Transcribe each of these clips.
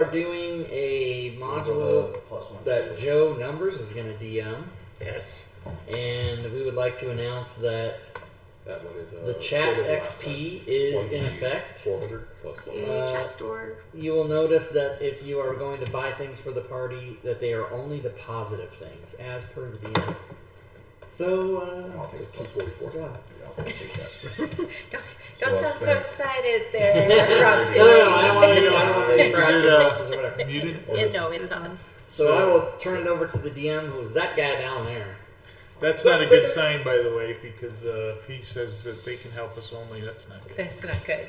are doing a module that Joe Numbers is going to DM. Yes. And we would like to announce that one is the chat XP is in effect. 400 plus 1. Chat store. You will notice that if you are going to buy things for the party, that they are only the positive things, as per the DM. So, I'll take 244. Good job. I'll take that. Don't sound so excited there, Rob. No, I don't want any fractions or whatever. Muted? No, it's on. So I will turn it over to the DM, who's that guy down there. That's not a good sign, by the way, because if he says that they can help us only, that's not good. That's not good.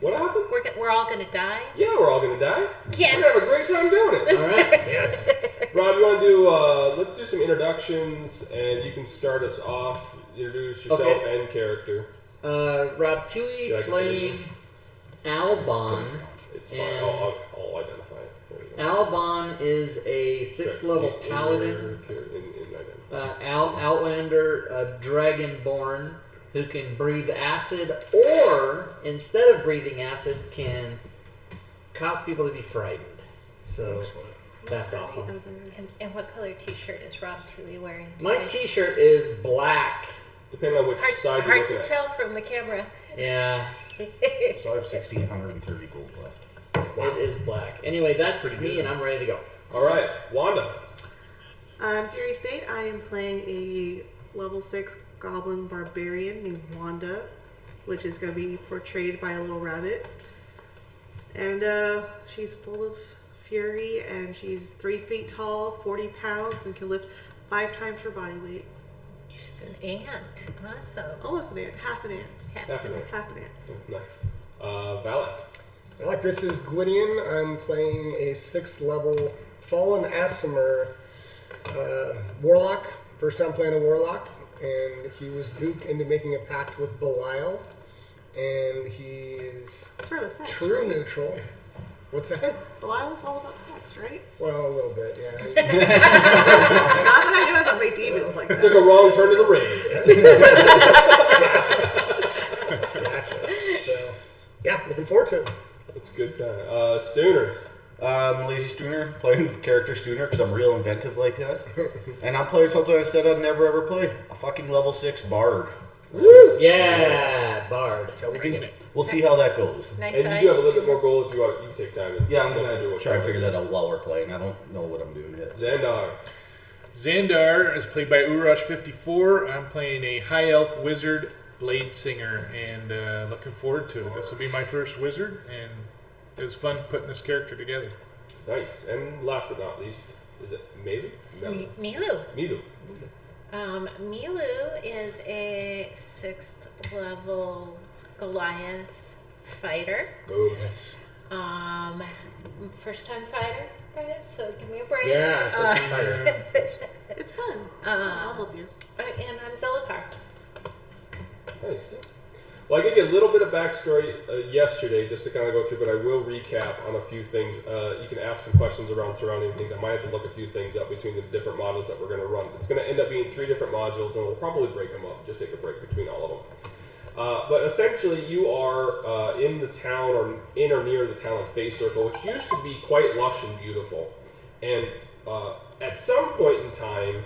What happened? We're all gonna die? Yeah, we're all going to die. Yes! We're going to have a great time doing it. All right. Yes. Rob, you want to do, let's do some introductions, and you can start us off, introduce yourself and character. Rob Tui playing Albon. It's fine. I'll identify it. There you go. Albon is a 6th level paladin, outlander, dragonborn, who can breathe acid, or instead of breathing acid, can cause people to be frightened. So that's awesome. And what color t-shirt is Rob Tui wearing today? My t-shirt is black. Depending on which side you're Hard looking to at. tell from the camera. Yeah, So I have 1,630 gold left. it is black. Anyway, that's me, and I'm ready to go. All right, Wanda. I'm Fairy Fate. I am playing a level 6 goblin barbarian named Wanda, which is going to be portrayed by a little rabbit. And she's full of fury, and she's 3 feet tall, 40 pounds, and can lift 5 times her body weight. She's an ant. Awesome. Almost an ant, half an ant. Half an ant. Half an ant. Nice. Valak. Like this is Gwydion. I'm playing a 6th level Fallen Aasimar warlock. First time playing a warlock, and he was duped into making a pact with Belial, and he is It's for the sex, true right? neutral. What's that? Belial's all about sex, right? Well, a little bit, yeah. Not that I know about my demons like that. Took a wrong turn to the raid. Exactly. So, yeah, looking forward to it. It's a good time. Stooner. Lazy Stooner, playing character Stooner because I'm real inventive like that. And I'm playing something I said I'd never ever play. A fucking level 6 bard. Yeah, Bard. We'll see how that goes. Nice And eyes. you do have a little bit more gold if you want. You can take time. And Yeah, I'm do going to what try you and figure want. that out while we're playing. I don't know what I'm doing yet. Xandar. Xandar is played by Urush54. I'm playing a high elf wizard blade singer, and looking forward to it. This will be my first wizard, and it was fun putting this character together. Nice. And last but not least, is it Maven? Milu. Milu. Milu is a 6th level Goliath fighter. Boom. Yes. First time fighter, guys, so give me a break. Yeah, first time fighter. It's fun. I'll help you. And I'm Zelipar. Nice. Well, I gave you a little bit of backstory yesterday, just to kind of go through, but I will recap on a few things. You can ask some questions around surrounding things. I might have to look a few things up between the different modules that we're going to run. It's going to end up being 3 different modules, and we'll probably break them up, just take a break between all of them. But essentially, you are in the town, or in or near the town of Face Circle, which used to be quite lush and beautiful. And at some point in time,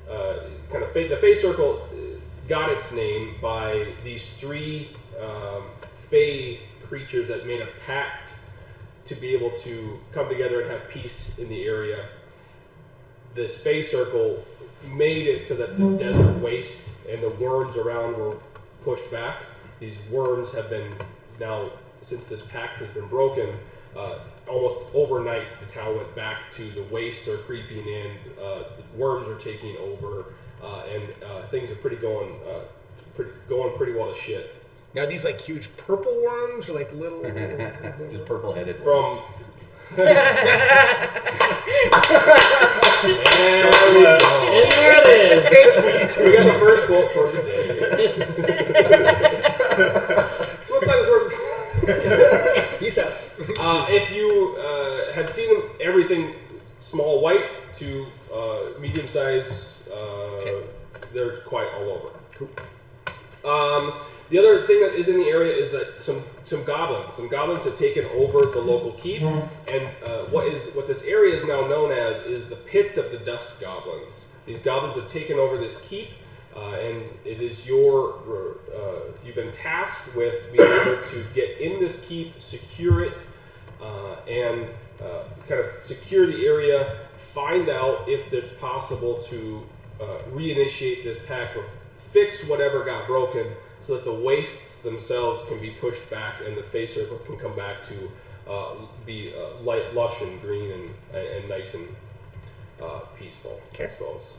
the Face Circle got its name by these 3 Fey creatures that made a pact to be able to come together and have peace in the area. This Fey Circle made it so that the desert waste and the worms around were pushed back. These worms have been now, since this pact has been broken, almost overnight the town went back to the wastes are creeping in, the worms are taking over, and things are going pretty well to shit. Now, are these like huge purple worms or like little? Just purple-headed ones. From And there it is. we got the first quote for today. So what side is worth? Peace out. If you have seen everything small white to medium size, they're quite all over. Cool. The other thing that is in the area is that some goblins have taken over the local keep, and what this area is now known as is the Pit of the Dust Goblins. These goblins have taken over this keep, and it is you've been tasked with being able to get in this keep, secure it, and kind of secure the area, find out if it's possible to reinitiate this pact or fix whatever got broken so that the wastes themselves can be pushed back and the face circle can come back to be light, lush and green and nice and peaceful, I suppose.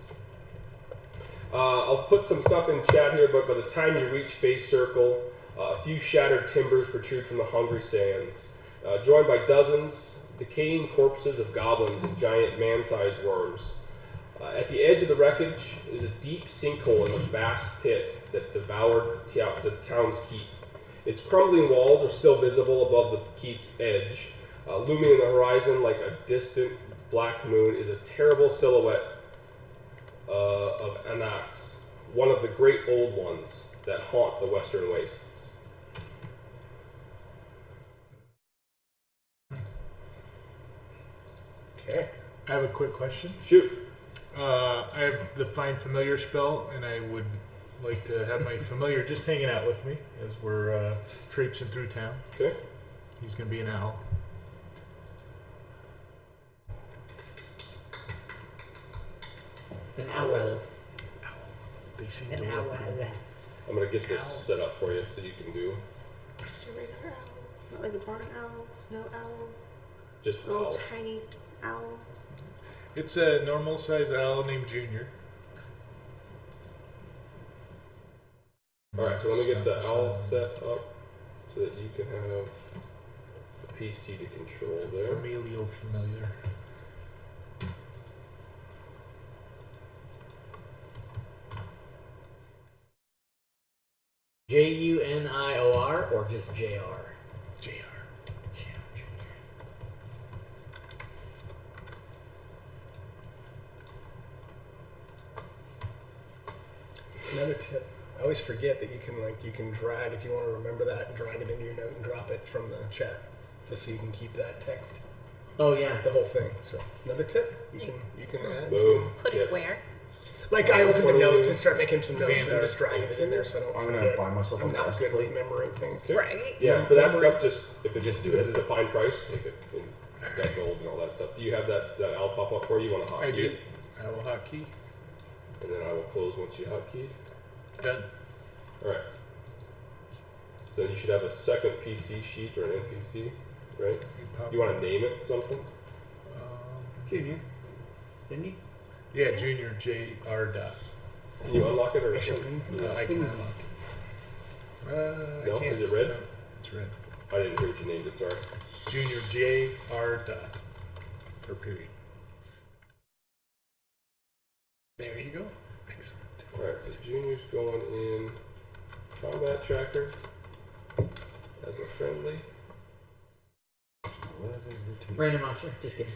I'll put some stuff in chat here, but by the time you reach Face Circle, a few shattered timbers protrude from the hungry sands, joined by dozens decaying corpses of goblins and giant man-sized worms. At the edge of the wreckage is a deep sinkhole in the vast pit that devoured the town's keep. Its crumbling walls are still visible above the keep's edge. Looming in the horizon like a distant black moon is a terrible silhouette of Anax, one of the great old ones that haunt the western wastes. Okay. I have a quick question. Shoot. I have the Find Familiar spell, and I would like to have my familiar just hanging out with me as we're traipsing through town. Okay. He's going to be an owl. An owl. They seem An to owl. work. I'm going to get this set up for you so you can do Just a regular owl. Not like a barn owl, snow owl, just a little owl. tiny owl. It's a normal size owl named Junior. Alright, so let me get the owl set up so that you can have the PC to control It's a there. familial familiar. Junior or just JR? JR. Another tip. I always forget that you can drag, if you want to remember that, and drag it into your note and drop it from the chat, just so you can keep that text, Oh yeah. the whole thing. So another tip you can add. Boom. Put Yep. it where? Like I opened the note to start making some notes and Xander. just dragging it in there so I don't I'm gonna forget. buy myself a I'm not mouse good with plate. remembering things. Right. Yeah, for that Memory. stuff, just if it just is a fine price, take it. And got gold and all that stuff. Do you have that owl pop up for you? You want to hotkey I do. it? Owl hotkey. And then I will close once you hotkey. Done. Alright. Then you should have a second PC sheet or an NPC, right? You want to name it something? Junior. Didn't you? Yeah, Junior JR dot. Can you unlock it or? I can unlock it. No? I can't. Is it red? No, it's red. I didn't hear what you named it, sorry. Junior JR dot. Or period. There you go. Excellent. Alright, so Junior's going in combat tracker as a friendly. Random monster. Just kidding.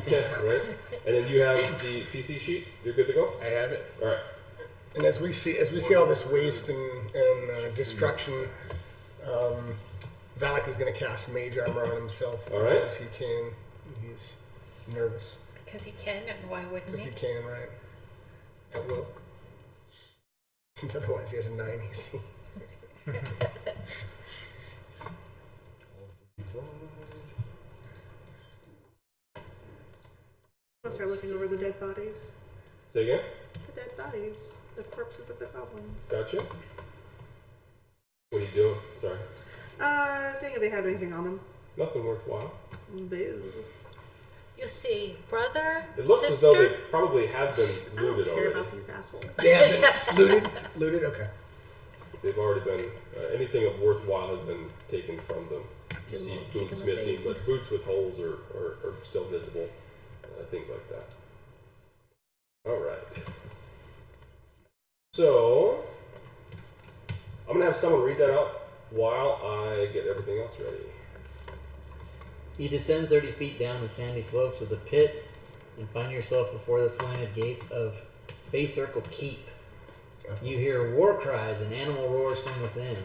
Yeah, right? And then you have the PC sheet. You're good to go? I have it. Alright. And as we see all this waste and destruction, Valak is going to cast Mage Armor on himself. All right. Because he can. He's nervous. Because he can, and why wouldn't Because he? he can, right? At will. Since otherwise he has a 9 AC. I'll start looking over the dead bodies. Say again? The dead bodies. The corpses of the goblins. Gotcha. What are you doing? Sorry. Seeing if they have anything on them. Nothing worthwhile. Boo. You see, brother, It looks as though sister. they probably have been I don't looted care already. about these assholes. They have been looted? Looted? Okay. They've already been, anything of worthwhile has been taken from them. You Give see them a kick boots in the missing, face. but boots with holes are still visible. Things like that. Alright. So, I'm going to have someone read that out while I get everything else ready. You descend 30 feet down the sandy slopes of the pit and find yourself before the slanted gates of Bay Circle Keep. You hear war cries and animal roars from within.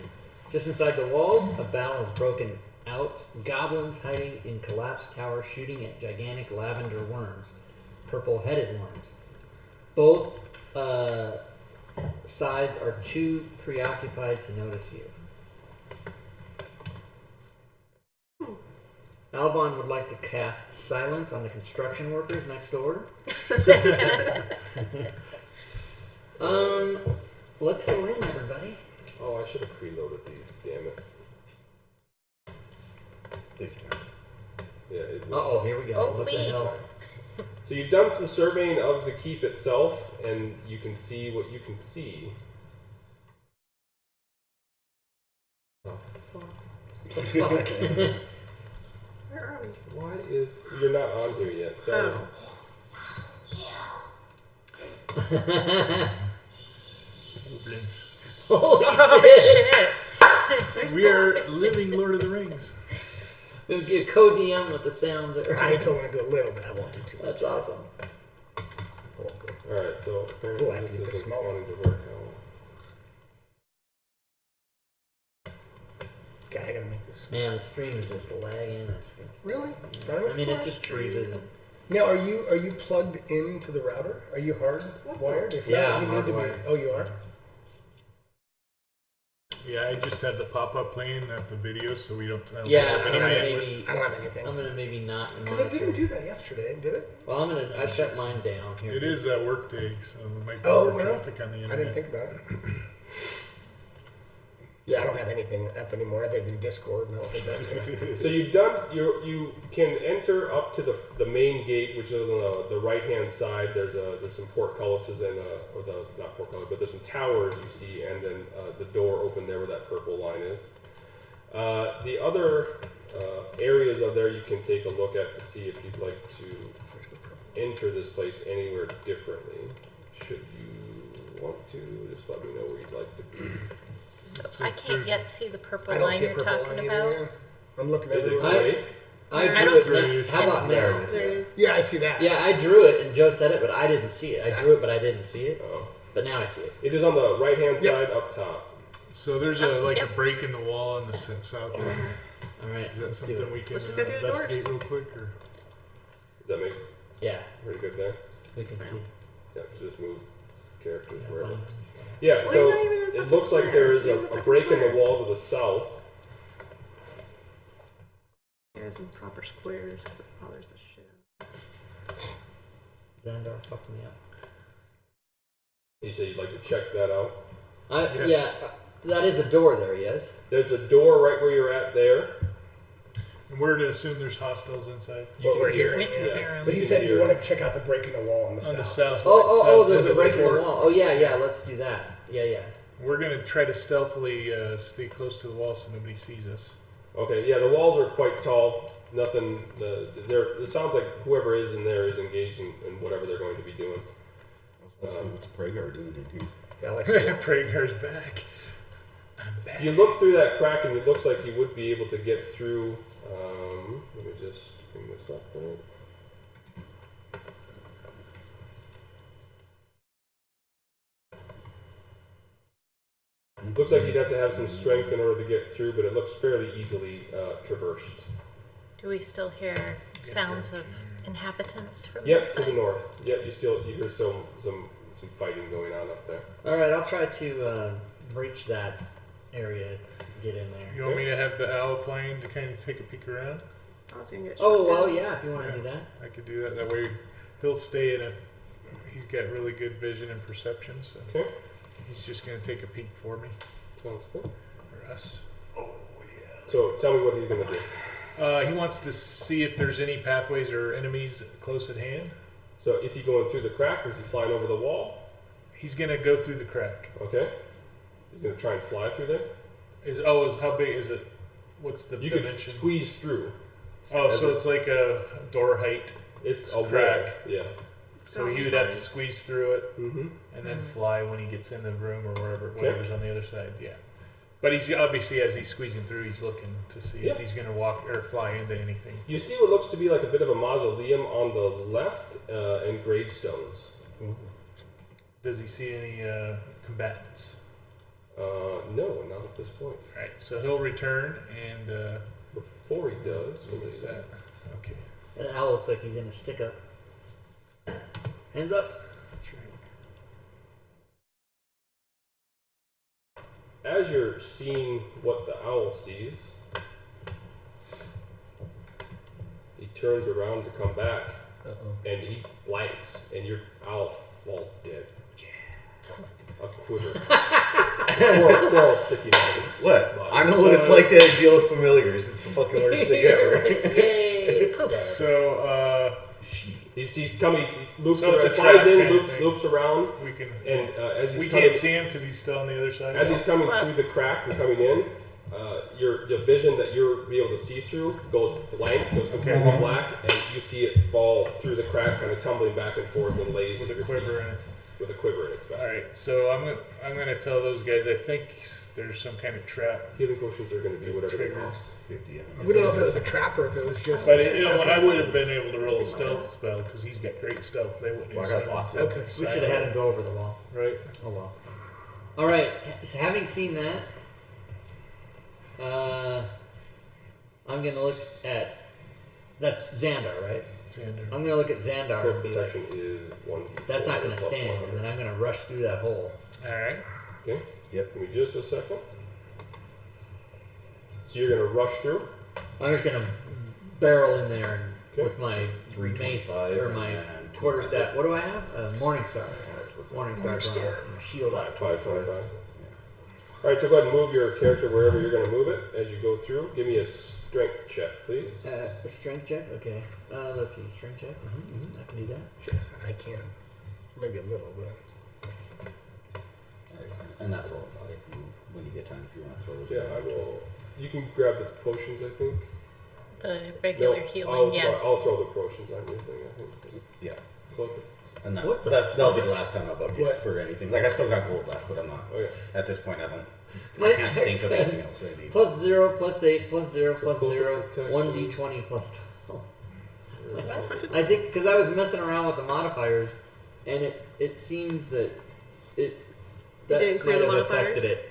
Just inside the walls, a battle has broken out. Goblins hiding in collapsed towers shooting at gigantic lavender worms. Purple-headed worms. Both sides are too preoccupied to notice you. Albon would like to cast silence on the construction workers next door. Let's go in, everybody. Oh, I should have preloaded these. Damn it. Yeah. It Uh-oh, here we go. Oh, What the please. hell? So you've done some surveying of the keep itself, and you can see what you can see. Oh, fuck. Fuck. Where are we? Why is... You're not on here yet, sorry. Oh. Holy Oh shit! shit! We are living Lord of the Rings. We'll get co-DM with the sounds. I told him to do a little bit. I won't do too much. That's awesome. I won't go. Alright, so apparently Oh, I have this to get this isn't small. wanting to work out. God, I gotta make this. Man, the stream is just lagging. Really? Darn I mean, it just freezes. And, Now, are you plugged into the router? Are you hardwired? If Yeah, not, you I'm need to be. hardwired. Oh, you are. Yeah, I just had the pop-up playing at the video, so we don't. yeah, I I'm don't gonna have maybe. I don't have anything. I'm gonna maybe not Because it didn't monitor. do that yesterday, did it? Well, I shut mine down here. It is that work day, so there might be Oh, more well, traffic on the I internet. didn't think about it. Yeah, I don't have anything up anymore other than Discord, and I don't think that's gonna. So you've done... You can enter up to the main gate, which is on the right-hand side. There's some portcullises and... or the... Not portcullis, but there's some towers you see, and then the door open there where that purple line is. The other areas of there you can take a look at to see if you'd like to enter this place anywhere differently. Should you want to, just let me know where you'd like to be. So So I can't there's- yet see the purple I don't line see a you're purple talking line about. either. Yeah. I'm looking Is it everywhere. gray? I I drew don't it. see How about There now? it is. There it is. Yeah, I see that. Yeah, I drew it, and Joe said it, but I didn't see it. I drew it, but I didn't see it. Oh. But now I see it. It is on the right-hand Yep. side up top. So there's a Yep. a break in the wall on the south end. All right, Is that let's do something it. we can Let's just go through the doors. investigate real quick? Or? Does that make Yeah, pretty good there? we can see. Yeah, just move characters Yeah, wherever. buddy. Yeah, Well, so you're not even in a it fucking looks like square. there is You're a in a fucking break in the square. wall to the south. There's some proper squares because it bothers the shit. Xandar fucked me up. You say you'd like to check that out. Yes. Yeah, that is a door there. Yes. There's a door right where you're at there. And we're to assume there's hostiles inside. What we're hearing. We can Yeah. hear 'em. But he You said can you hear want to check out the break in the wall on the On the south. south. Oh, there's south a break in the door. wall. Oh yeah, let's do that. Yeah. We're gonna try to stealthily stay close to the wall so nobody sees us. Okay, yeah, the walls are quite tall. Nothing. It sounds like whoever is in there is engaged in whatever they're going to be doing. Let's see what's Pragar doing in here. Yeah, like Prager's back. I'm back. You look through that crack, and it looks like you would be able to get through. Let me just bring this up there. Looks like you'd have to have some strength in order to get through, but it looks fairly easily traversed. Do we still hear sounds of inhabitants from Yep, this to the side? north. Yep, you hear some fighting going on up there. All right, I'll try to breach that area. Get in there. You want me to have the owl flying to kind of take a peek around? I was gonna get Oh shot well, down. yeah. If you want to do that. I could do that. That way he'll stay in a. He's got really good vision and perception, so Okay, he's just gonna take a peek for me, sounds good. for us. So tell me what he's gonna do. He wants to see if there's any pathways or enemies close at hand. So is he going through the crack, or is he flying over the wall? He's gonna go through the crack. Okay, he's gonna try and fly through there. How big is it? What's the You could dimension? squeeze through. Oh, so it's like a door height. It's a Crack. wall. Yeah. It's So got he would have to size. squeeze through it Mm-hmm. and then fly when he gets in the room or whatever's on the other side. Yeah. But he's obviously, as he's squeezing through, he's looking to see Yeah. if he's going to walk or fly into anything. You see what looks to be like a bit of a mausoleum on the left and gravestones. Does he see any combatants? No, not at this point. All right, so he'll return and Before he does, what is that? Okay, That owl looks like he's in a stick up. Hands up. that's right. As you're seeing what the owl sees, he turns around to come back, and he blanks, and your owl falls dead. A quiver. Or sticking out of his What? body. I know what it's like to deal with familiars. It's the fucking worst thing ever. Yay! So He's coming, he loops So it's around, a flies trap in, kind of thing. loops around, we can. and as he's We coming, can't see him because he's still on the other side. as he's coming through the crack and coming in, the vision that you're be able to see through goes blank, goes completely black, and you see it fall through the crack, kind of tumbling back and forth and lays with at a your quiver feet in it. with a quiver in its back. All right, so I'm gonna tell those guys. I think there's some kind of trap. Healing potions are going to do whatever they Triggers. cost. 50. We don't know if it was a trap or if it was just. But I would have been able to roll a stealth spell because he's got great stealth. They wouldn't Well, I have got seen lots him. of Okay. We should have had him go over the wall. Right. Oh well. All right. So having seen that, I'm gonna look at. That's Xandar, right? Xander. I'm gonna look at Xandar Crit and be like, protection is 1. "That's not gonna stand," and then I'm gonna rush through that hole. All right. Okay. Yep. Give me just a second. So you're going to rush through. I'm just gonna barrel in there and Okay. with my 325 mace or my and quarterstaff. What do I have? Morning Star. Morning Star. Shield up. 525. All right, so go ahead and move your character wherever you're going to move it as you go through. Give me a strength check, please. A strength check. Okay. Let's see. Strength check. I can do that. Sure, I can. Maybe a little, but. And that's all about it. When you get time, if you want to throw those. Yeah, I will. You can grab the potions, I think. The regular No, healing, yes. I'll throw the potions on your thing, I think. Yeah. Click. And What the that'll be the last time I bug you What? for anything. Like, I still got gold left, but I'm not. Okay. At this point, I My can't check think of anything says else I need. plus 0, plus 8, plus 0, plus Cloak of 0, protection. 1d20 plus 12. I think because I was messing around with the modifiers, and it seems that it that didn't clear the might have modifiers? affected it.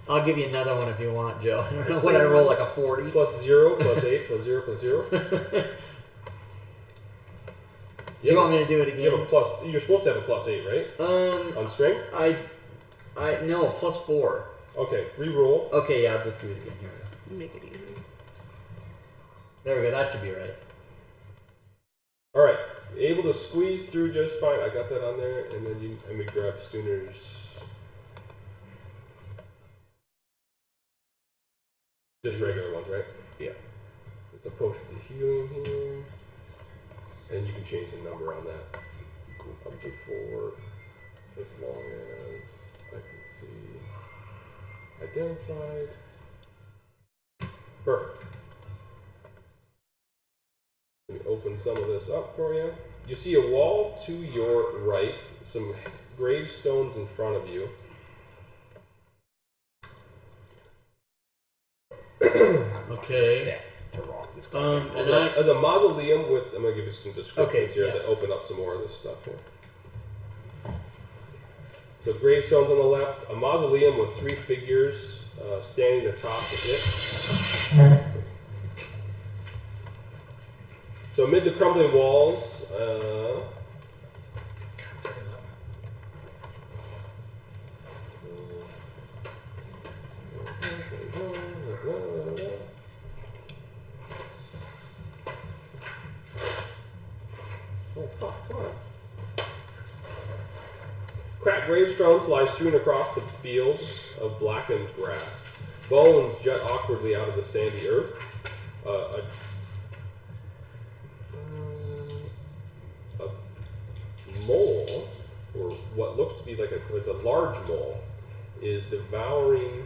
I'll give you another one if you want, Joe. I don't know what I roll, like a 40. Plus 0, plus 8, plus 0, plus 0. Do you want me to do it You have a again? plus. You're supposed to have a plus 8, right? On strength? I no, plus 4. Okay, re-roll. Okay, yeah, I'll just do it again. Here we go. Make it easy. There we go. That should be right. All right, able to squeeze through just fine. I got that on there, and then let me grab Stooner's. Just regular ones, right? Yeah. It's a potions of healing here, and you can change the number on that. Cool. Up to 4, as long as I can see identified. Perfect. Let me open some of this up for you. You see a wall to your right, some gravestones in front of you. Okay. Set to rock this And There's a mausoleum with. I'm gonna give you some descriptions Okay, here as I yeah. open up some more of this stuff here. So gravestones on the left, a mausoleum with 3 figures standing atop of it. So amid the crumbling walls, oh fuck, come on. Cracked gravestones lie strewn across the field of blackened grass. Bones jut awkwardly out of the sandy earth. A mole, or what looks to be like it's a large mole, is devouring.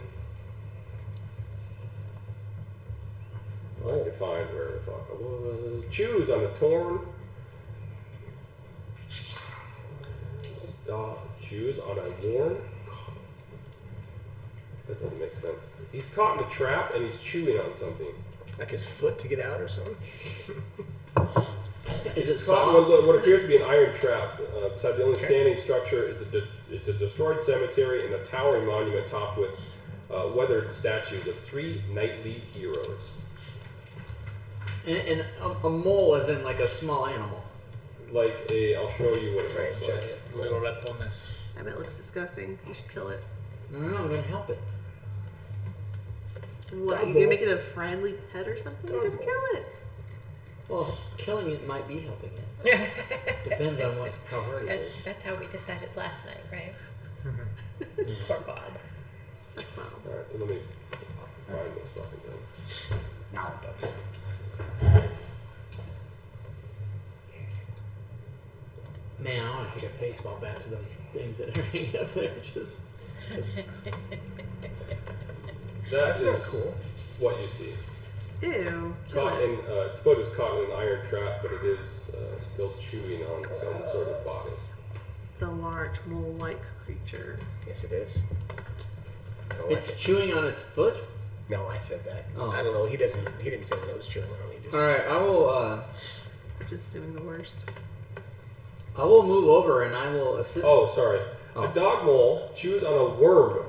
I can find where the fuck it was. Chews on the torn. Chews on a worn. That doesn't make sense. He's caught in a trap and he's chewing on something. Like his foot to get out or something? Is it Caught soft? in what appears to be an iron trap. Beside the only standing structure is its It's a destroyed cemetery and a towering monument topped with weathered statues of 3 knightly heroes. And a mole is in like a small animal. Like I'll show you what it looks like. Little ratones. I bet it looks disgusting. You should kill it. No, I'm gonna help it. What? You gonna make it a friendly pet or something? Just kill it. Well, killing it might be helping it. Depends on how hard it is. That's how we decided last night, right? Poor Bob. Wow. Alright, so let me find this fucking thing. Now I'm done. Man, I want to take a baseball bat to those things that are hanging up there. Just That's not is cool. what you see. Ew. Kill Caught it. in, its foot is caught in an iron trap, but it is still chewing on some sort of body. It's a large mole-like creature. Yes, it is. I don't like it's it. chewing on its foot. No, I said that. Oh. I don't know. He didn't say that it was chewing on. He just. All right, I will. Just assuming the worst. I will move over and I will assist. Oh, sorry. Oh. A dog mole chews on a worm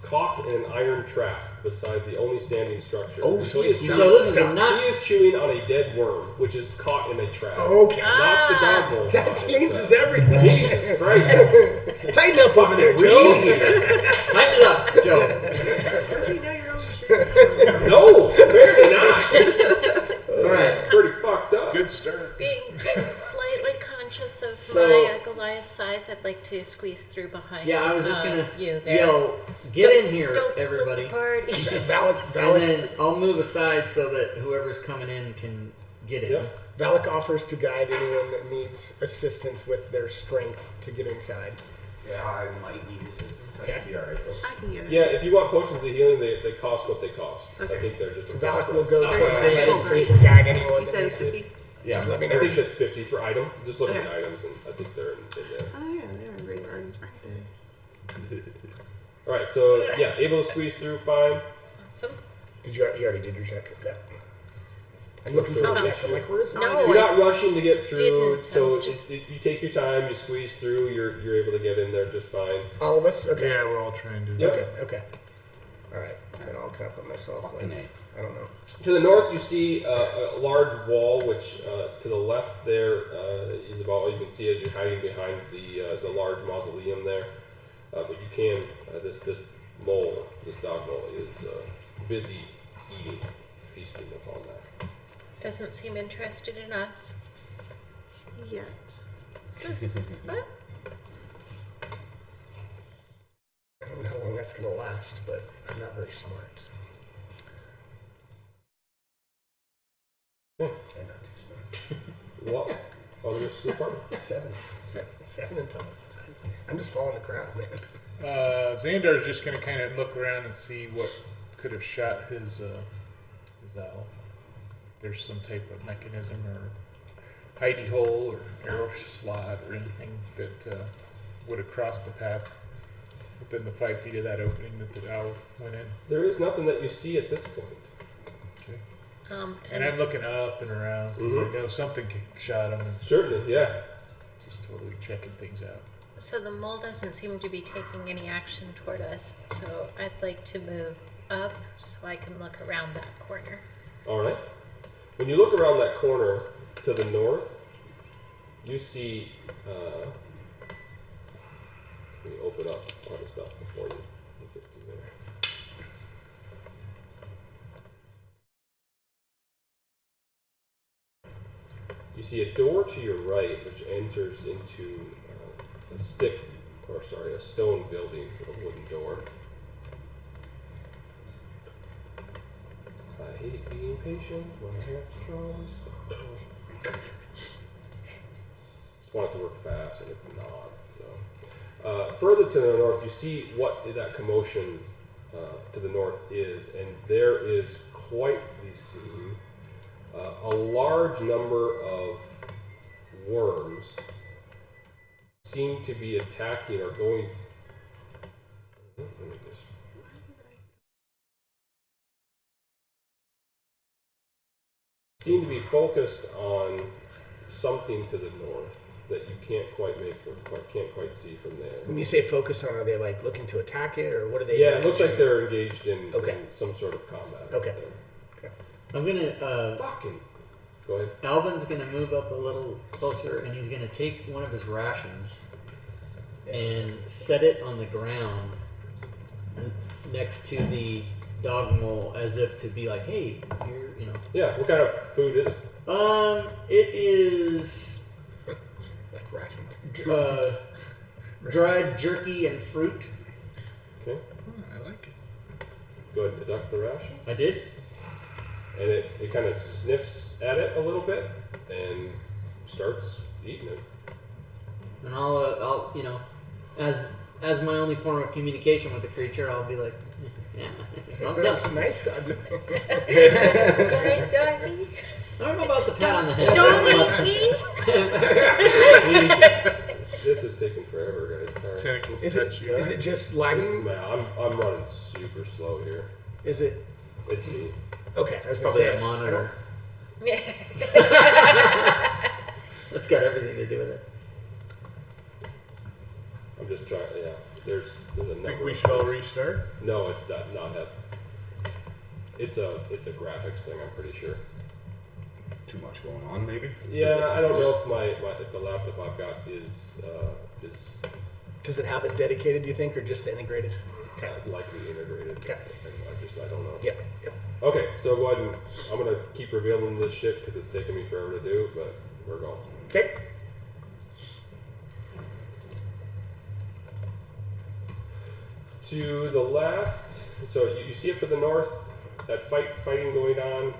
caught in an iron trap beside the only standing structure. Oh, so he it's is not So this is stuck. not. He is chewing on a dead worm, which is caught in a trap. Okay. Not the dog mole. That caught in a changes trap. everything. Jesus Christ. Tighten up over there, Read Joe. here. Tighten it up, Joe. Don't you know your own shit? No, apparently not. All right. Pretty fucked up. Good start. Being slightly conscious of So- my Goliath size, I'd like to squeeze through behind Yeah, I was just gonna you there. yell, "Get in here, Don't everybody!" split the party. Valak And then I'll move aside so that whoever's coming in can get in. Yep. offers to guide anyone that needs assistance with their strength to get inside. Yeah, I might need assistance. I should be alright though. I can get it. Yeah, if you want potions of healing, they cost what they cost. Okay. I think they're just. So Valak will go Not towards much. the end so he can guide anyone You that said needs it's it. 50? Yeah, Just let me I know. think that's 50 for item. Just look at Okay. the items, and I think they're in there. Oh, yeah, they're in great gardens right there. All right, so yeah, able to squeeze through, fine. Awesome. You already did your check. Okay. I'm looking for No. a check. I'm like, where is it? No. You're not rushing to get through, Didn't, so just- you take your time. You squeeze through. You're able to get in there just fine. All of us? Okay. Yeah, we're all trying to. Yep. Okay. All right. And I'll kind of put myself like, I don't know. To the north, you see a large wall, which to the left there is about all you can see as you're hiding behind the large mausoleum there. But you can this mole, this dog mole, is busy eating, feasting upon that. Doesn't seem interested in us. Yet. What? I don't know how long that's going to last, but I'm not very smart. Yeah. I'm not too smart. What? Oh, the rest of the party. 7. 7 in total. I'm just following the crowd, man. Xandar's just going to kind of look around and see what could have shot his owl. If there's some type of mechanism or hidey hole or arrow slot or anything that would have crossed the path within the 5 feet of that opening that the owl went in. There is nothing that you see at this point. Okay. And And I'm looking up and around because Mhm. I know something shot him and Certainly, yeah. just totally checking things out. so the mole doesn't seem to be taking any action toward us. So I'd like to move up so I can look around that corner. All right. When you look around that corner to the north, you see. Let me open up all the stuff before you get through there. You see a door to your right, which enters into a stone building with a wooden door. I hate being patient when I have to try all this stuff. Just want it to work fast, and it's not. So, further to the north, you see what that commotion to the north is, and there is quite the scene. A large number of worms seem to be attacking or going. Let me just. Seem to be focused on something to the north. that you can't quite make or can't quite see from there. When you say focus on, are they like looking to attack it, or what are they? Yeah, it looks like they're engaged in some sort of combat. Okay. Out there. I'm gonna. Fucking. Go ahead. Albin's gonna move up a little closer, and he's gonna take one of his rations and set it on the ground next to the dog mole, as if to be like, "Hey, here, you know." Yeah. What kind of food is it? It is like rations. dried jerky and fruit. Okay. I like it. Go ahead and deduct the ration. I did. And it kind of sniffs at it a little bit and starts eating it. And I'll as my only form of communication with the creature, I'll be like, yeah, thumbs That's up. nice, Doug. Go ahead, doggy. I don't know about the pat on the head. Don't eat me. Jesus. This is taking forever, guys. Sorry. Tentacles Is touch you. it just lagging? Man, I'm running super slow here. Is it? It's me. Okay, I was gonna Probably say a monitor. Yeah. That's got everything to do with it. I'm just trying. Yeah. There's a number. Think we of should all things. restart? No, it's not has. It's a graphics thing. I'm pretty sure. Too much going on, maybe. Yeah, I don't know if if the laptop I've got is Does it have it dedicated, do you think, or just the integrated? Okay. likely integrated. Okay. I don't know. Yep. Yep. Okay, so go ahead and I'm gonna keep revealing this shit because it's taking me forever to do, but we're going. Okay. To the left, so you see up to the north, that fighting going on,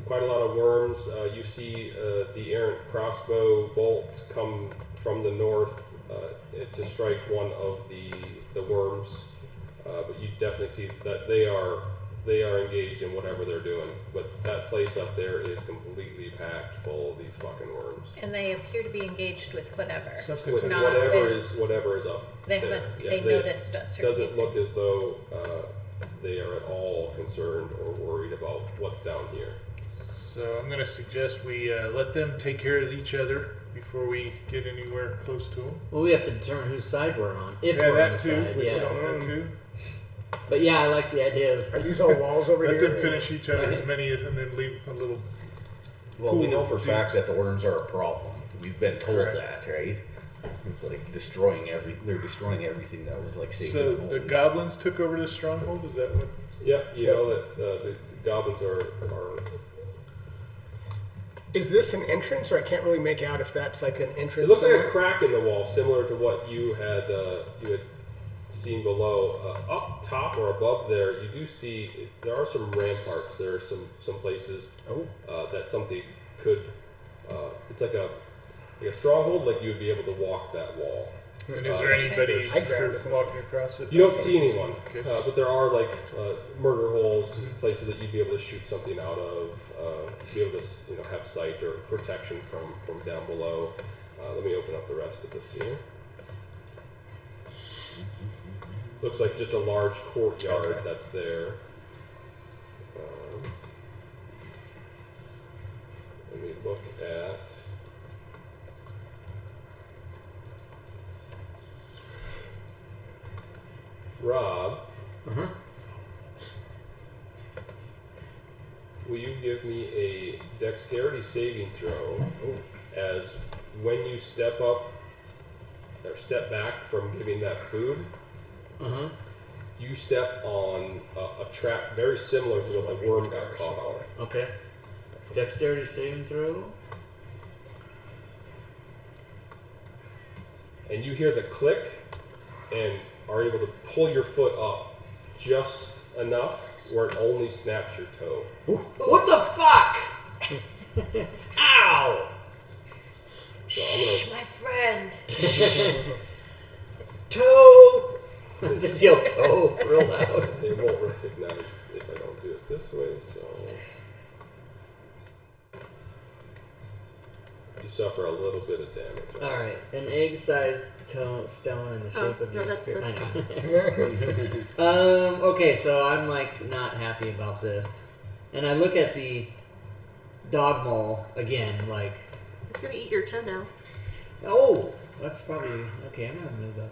quite a lot of worms. You see the errant crossbow bolt come from the north to strike one of the worms, but you definitely see that they are engaged in whatever they're doing. But that place up there is completely packed full of these fucking worms. And they appear to be engaged with whatever. Something's With not whatever been- is up. They there. haven't, Yeah, say, they- noticed us or Doesn't anything. look as though they are at all concerned or worried about what's down here. So I'm going to suggest we let them take care of each other before we get anywhere close to them. Well, we have to determine whose side we're on. If Yeah, we're on that the too. side, We yeah. don't know. That too. But yeah, I like the idea Are of. these all walls over Let here? them finish each other as many as, and then leave a little. Well, we Cool. know for a fact that the worms are a problem. We've been told Correct. that, right? It's like they're destroying everything that was like saving So them the home. goblins took over the stronghold. Is that what? Yeah, you know that the goblins are. Is this an entrance, or I can't really make out if that's like an entrance? It looks like a somewhere? crack in the wall, similar to what you had seen below. Up top or above there, you do see there are some ramparts. There are some places that something could. It's like a stronghold. Like you would be able to walk that wall. And is there anybody I grabbed it. walking across it? You don't see anyone, Okay. but there are like murder holes, places that you'd be able to shoot something out of, be able to have sight or protection from down below. Let me open up the rest of this here. Looks like just a large courtyard Okay. that's there. Let me look at. Rob, will you give me a dexterity saving throw as when you step up or step back from giving that food, you step on a trap very similar to what the worm got caught on. Okay. Dexterity saving throw. And you hear the click and are able to pull your foot up just enough where it only snaps your toe. What the fuck? Ow! So My friend. Toe! Just yell toe real loud. they won't recognize if I don't do it this way, so you suffer a little bit of damage. Alright, an egg-sized stone in the shape of no, your that's spirit. I know. Okay, so I'm like not happy about this. And I look at the dog mole again, like, It's gonna eat your toe now. Oh, that's probably okay. I'm gonna move up.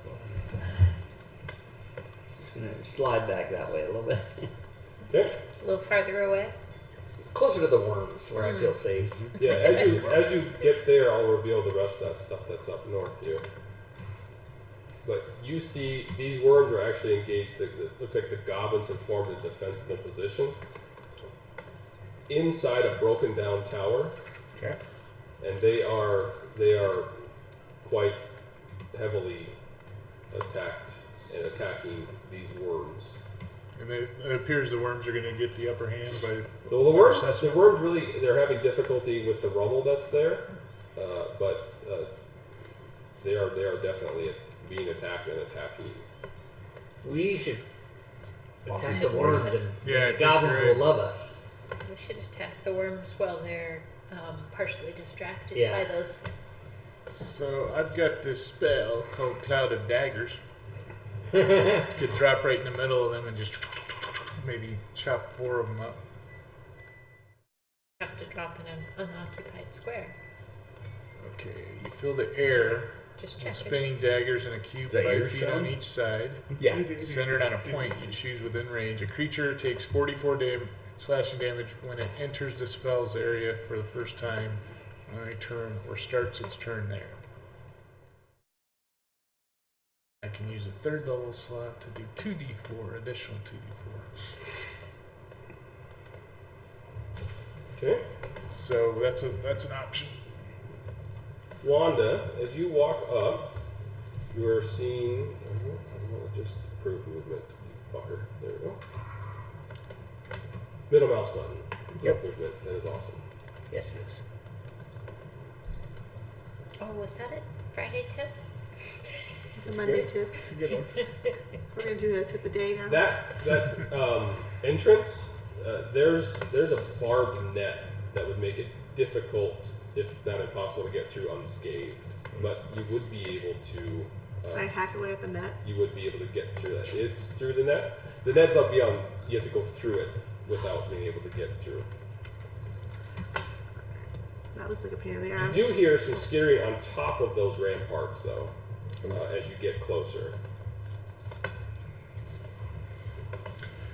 Just gonna slide back that way a little bit, Okay. A little farther away. closer to the worms where I feel safe. Yeah, as you get there, I'll reveal the rest of that stuff that's up north here. But you see, these worms are actually engaged. It looks like the goblins have formed a defensible position inside a broken down tower, Okay. and they are quite heavily attacked and attacking these worms. And it appears the worms are going to get the upper hand by. So the worms really, they're having difficulty with the rubble that's there, but they are definitely being attacked and attacking. We should attack the worms, and Yeah, I the think goblins you're right. will love us. We should attack the worms while they're partially distracted Yeah. by those. So I've got this spell called Cloud of Daggers. Could drop right in the middle of them and just maybe chop 4 of them up. Have to drop in an unoccupied square. Okay, you fill the air Just with check it. spinning daggers in a cube Is that 5 your feet on sounds? each side. Yeah. Centered on a point you choose within range. A creature takes 44 slashing damage when it enters the spell's area for the first time on a turn or starts its turn there. I can use a 3rd level slot to do 2d4, additional 2d4. Okay. So that's an option. Wanda, as you walk up, you are seeing. I want to just approve movement, you fucker. There we go. Middle mouse button. Yep. Movement. That is awesome. Yes, it is. Oh, was that it? Friday tip? It's a Monday tip. It's a good one. We're gonna do a tip a day now. That entrance, there's a barbed net that would make it difficult, if not impossible, to get through unscathed. But you would be able to. I hack away at the net. You would be able to get through that. It's through the net. The net's up beyond. You have to go through it without being able to get through. That looks like a pain in the You ass. do hear some skittering on top of those ramparts, though, as you get closer.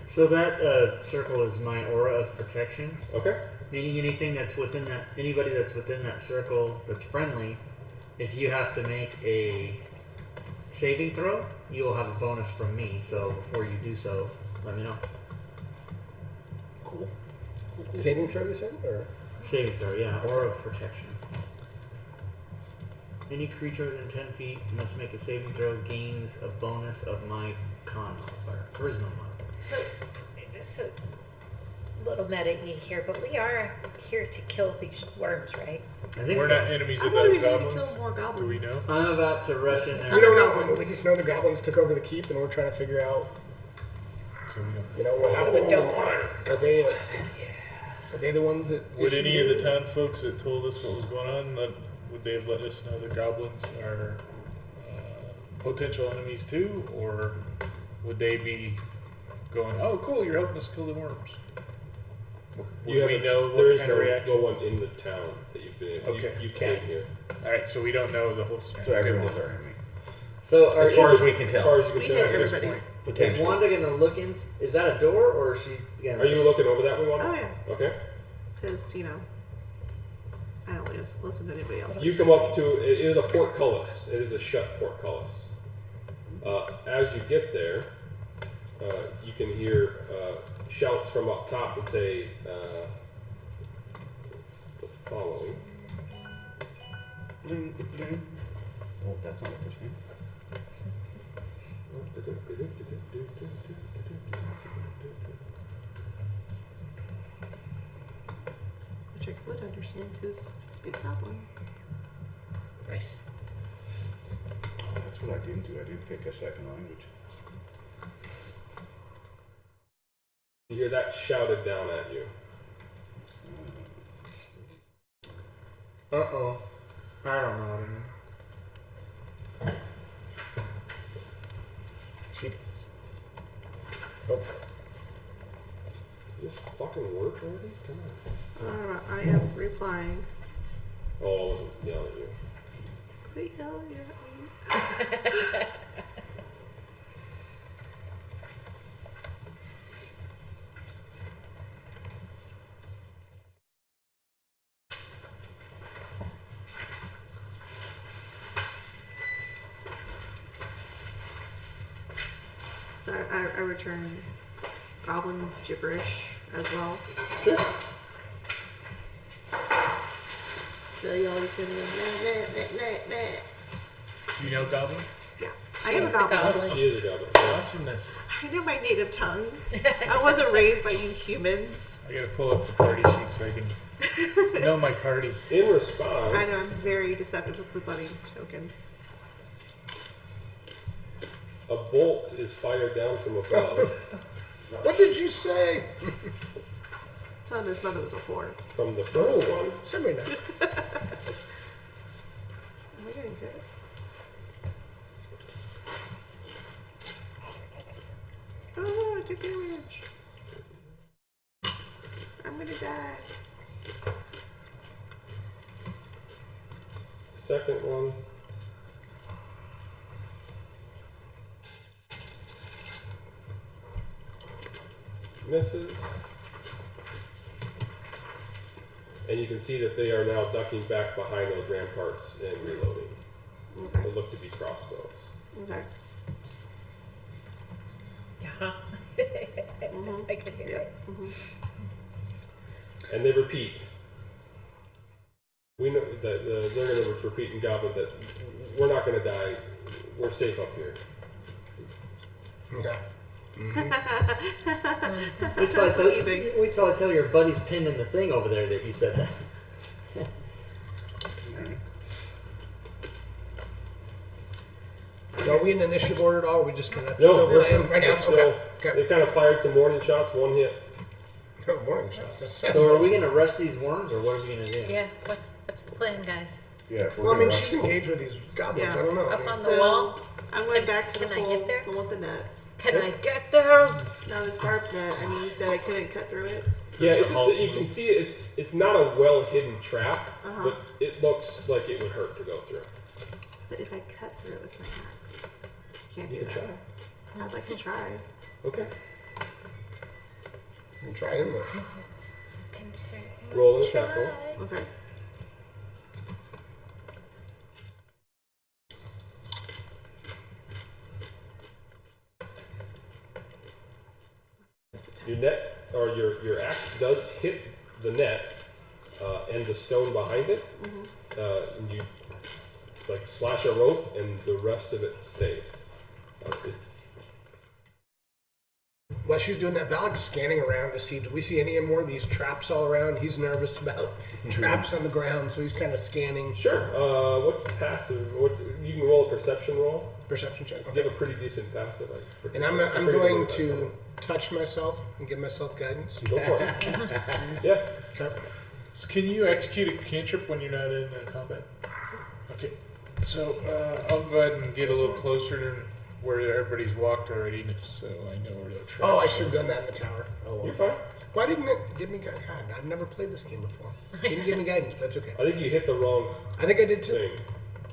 So that circle is my aura of protection. Okay. Meaning anybody that's within that circle that's friendly, if you have to make a saving throw, you will have a bonus from me. So before you do so, let me know. Cool. Saving throw, you said? Or? Saving throw, yeah. Aura of protection. Any creature within 10 feet must make a saving throw, gains a bonus of my con modifier, charisma modifier. So, little meta here, but we are here to kill these worms, right? I think We're so. not enemies I of thought the we wanted to goblins. kill more goblins. Do we know? I'm about to rush in there. We don't know. We just know the goblins took over the keep, and we're trying to figure out, So we don't. you know, what So we happened. don't. Are they the ones that? Would issued any of the it? town folks that told us what was going on, would they have let us know the goblins are potential enemies too, or would they be going, "Oh, cool, you're helping us kill the worms"? Would we know there what is kind of reaction? no one in the town that you've been in. Okay. You came here. All right, so we don't know the whole story. So everyone's our enemy. So As far as we can As far tell. as you can We tell. hit At this everybody. point, Is Potentially. Wanda gonna look in? Is that a door, or is she gonna? Are you looking over that way, Wanda? Oh yeah, Okay. because I don't listen to anybody else. You come up to it is a portcullis. It is a shut portcullis. As you get there, you can hear shouts from up top that say the following. Oh, that's not what they're saying. Which I could understand because I speak goblin. Nice. Oh, that's what I didn't do. I didn't pick a second language. You hear that shouted down at you. Uh-oh. I don't know what it means. She does. Oh. Does this fucking work already? Come on. I am replying. Oh, I wasn't yelling at you. they yell at me. So I return goblin gibberish as well. Sure. So y'all just gonna go meh, meh, meh, meh, meh. Do you know Goblin? Yeah. She I am a is a goblin. goblin. She is a goblin. Awesomeness. I know my native tongue. I wasn't raised by you humans. I gotta pull up the party sheet so I can know my party. In response, I know I'm very deceptive with the bunny token. a bolt is fired down from above What did you say? So his mother was a whore. from the first Oh, one. somebody now. Am I getting good? Oh, I took damage. I'm gonna die. Second one. Misses. And you can see that they are now ducking back behind those ramparts and reloading. Okay. They look to be crossbows. Okay. Yeah. I could hear it. And they repeat. We know that they're going to repeat in Goblin that we're not going to die. We're safe up here. Yeah. Wait till I tell What do you think? wait till I tell your buddy's pinned in the thing over there that you said that. So are we in initiative order at all? Or are we just gonna No, still we're playing right now? still, Okay. they kind of fired some warning shots, one hit. Okay. Warning shots. That sounds So are like- we gonna rush these worms or what are we gonna do? Yeah. What's the plan, guys? Yeah, if we're Well, I mean, gonna she's rush- engaged with these goblins. Yeah. I don't know. I Up mean, on the wall? I'm going back to the Can I hole, get there? the one with the net. Can I get there? No, this barbed net. I mean, you said I couldn't cut through it. Yeah, There's it's a just, hole. you can see it's not a well hidden trap, Uh-huh. but it looks like it would hurt to go through. But if I cut through it with my axe, can't do You can that. try. I'd like to try. Okay. you can try anyway. Can certainly Roll an attack roll. try. Okay. Your net or your axe does hit the net and the stone behind it, and you like slash a rope, and the rest of it stays. It's While she's doing that, Valak's scanning around to see, do we see any more of these traps all around? He's nervous about traps on the ground, so he's kind of scanning. sure. What's passive? You can roll a perception roll. Perception check. You Okay. have a pretty decent passive. And I'm going to touch myself and give myself guidance. Go for it. Yeah. Okay. So can you execute a cantrip when you're not in combat? Okay. So I'll go ahead and get a little closer to where everybody's walked already, so I know where the traps Oh, I are. should have done that in the tower. Oh, well. You're fine. Why didn't it give me guidance? God, I've never played this game before. It didn't give me guidance, but that's okay. I think you hit the wrong I think I did too. thing.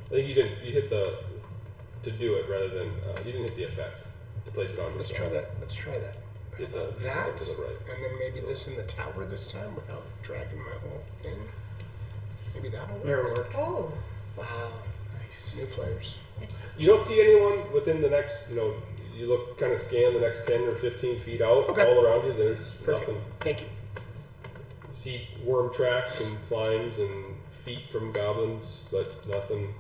I think you didn't. You hit the to do it rather than you didn't hit the effect to place it on Let's yourself. try that. Let's try that. Hit the, That, to the right. and then maybe this in the tower this time without dragging my whole thing. Maybe that'll There work. worked. Oh. Wow. New players. You don't see anyone within the next. You look kind of scan the next 10 or 15 feet out. Okay. All around you, there's Perfect. nothing. Thank you. You see worm tracks and slimes and feet from goblins, but nothing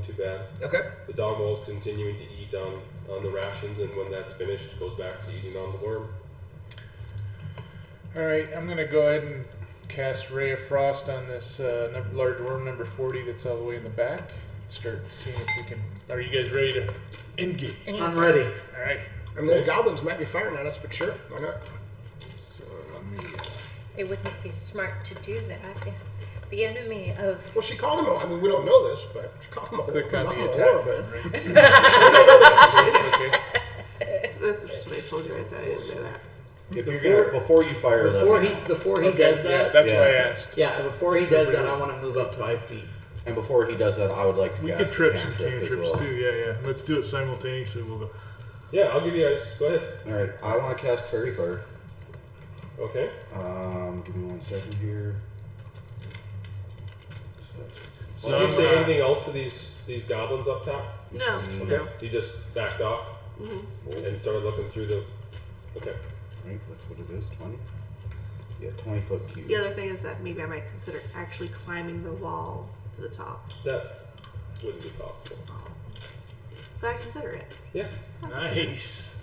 too bad. Okay. The dog wall's continuing to eat on the rations, and when that's finished, it goes back to eating on the worm. All right, I'm gonna go ahead and cast Ray of Frost on this large worm number 40 that's all the way in the back. Start seeing if we can. Are you guys ready to engage? I'm ready. All right. I mean, those goblins might be firing at us, but sure, why not? So let me. It wouldn't be smart to do that if the enemy of Well, she called him a. I mean, we don't know this, but she called him a. Click on not the a attack whore, button, but- right? Okay. That's just what I told you. I said I didn't say that. If you're gonna before you fire them, Before he does Yeah, that, that's Yeah. why I asked. yeah, before he does that, I want to move up 5 feet. And before he does that, I would like to We cast could trip some cantrip as cantrips well. too. Yeah. Let's do it simultaneously. We'll go. Yeah, I'll give you guys. Go ahead. Alright, I want to cast Fairy Fire. Okay. Give me 1 second here. So Did you say anything else to these goblins up top? No, Okay. no. You just backed off and started looking through the. Okay. Right, that's what it is, 20. Yeah, 20-foot cube. The other thing is that maybe I might consider actually climbing the wall to the top. That wouldn't be possible. But I consider it. Yeah. Nice.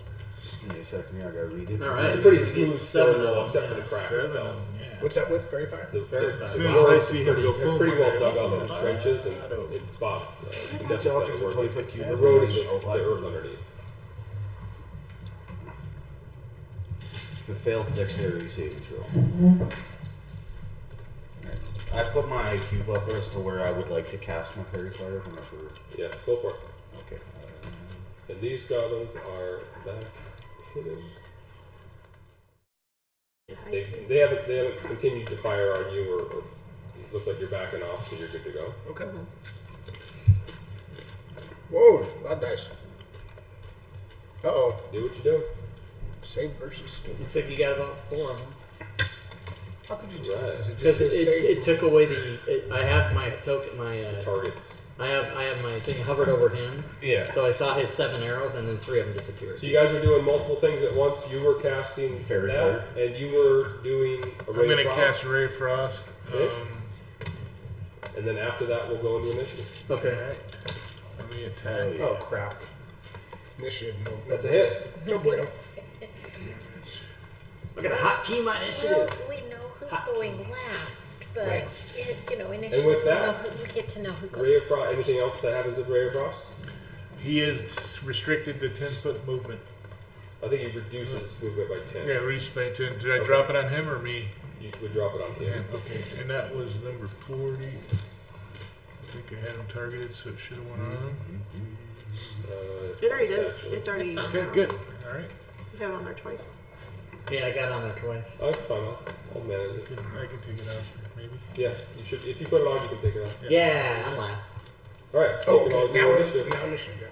Just give me a second here, I gotta read it. All right. It's a pretty You smooth get 7 stone wall, of except them, for the crack 7. itself. Yeah. What's that with Fairy Fire? The As soon as walls I are see him pretty, go they're boom, pretty well I'm dug like, up in oh, trenches I and don't- in spots. You can Each definitely object tell with where 20-foot cube of eroding range the earth underneath. If it fails the dexterity saving throw. Alright. I put my cube up as to where I would like to cast my Fairy Fire whenever. Yeah, go for it. Okay. And these goblins are back hidden. They haven't continued to fire on you, or it looks like you're backing off, so you're good to go. Okay. Whoa, that dice. Uh-oh. Do what you do. Save versus stupid. Looks like you got about 4 of them. How could you Right. does it Because just say save? it took away I have my token, Targets. I have my thing hovered over him, Yeah. so I saw his 7 arrows, and then 3 of them disappeared. So you guys were doing multiple things at once. You were casting Fairy that, and you were doing a I'm ray gonna of cast frost. Ray of Frost. Okay. And then after that, we'll go into initiative. Okay. Alright. Let me attack. Oh, crap. Initiative. No, That's a hit. No bueno. I got a hot key my Well, initiative. we know who's going last, but Right. initially with that, we get to know who goes. Ray of Frost. Anything else that happens with Ray of Frost? He is restricted to 10-foot movement. I think he reduces movement by 10. Yeah, reach by 10. Did I Okay. drop it on him or me? You would drop it on Yeah, him. okay. And that was number 40. I think I had him targeted, so it should have went on him. It already does. Essentially. It's already. It's on. Okay, good. Alright. You have it on there twice. Yeah, I got on there twice. I can find out. I'll manage it. I can take it out, maybe. Yeah, you should. If you put it on, you can take it out. Yeah, I'm last. All right. So Oh, you can all okay. do Now initiative. initiative.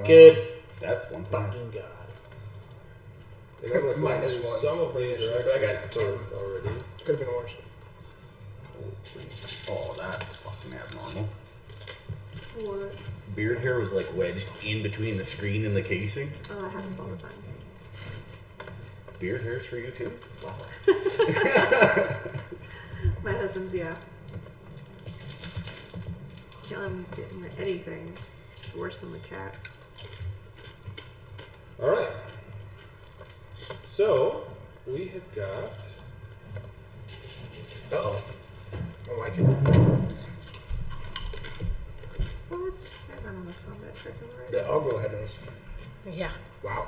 Good That's one thing. fucking god. And I'm gonna Minus go through 1. some of these are But I actually got 10. burnt already. Could have been worse. Oh, that's fucking abnormal. What? Beard hair was like wedged in between the screen and the casing. Oh, that happens all the time. Beard hairs for you too? My husband's, yeah. Can't let him get near anything. It's worse than the cats. All right. So we have got. Uh-oh. Don't like it. What? I'm not on the combat trick on the right. Yeah, I'll go ahead and listen. Yeah. Wow.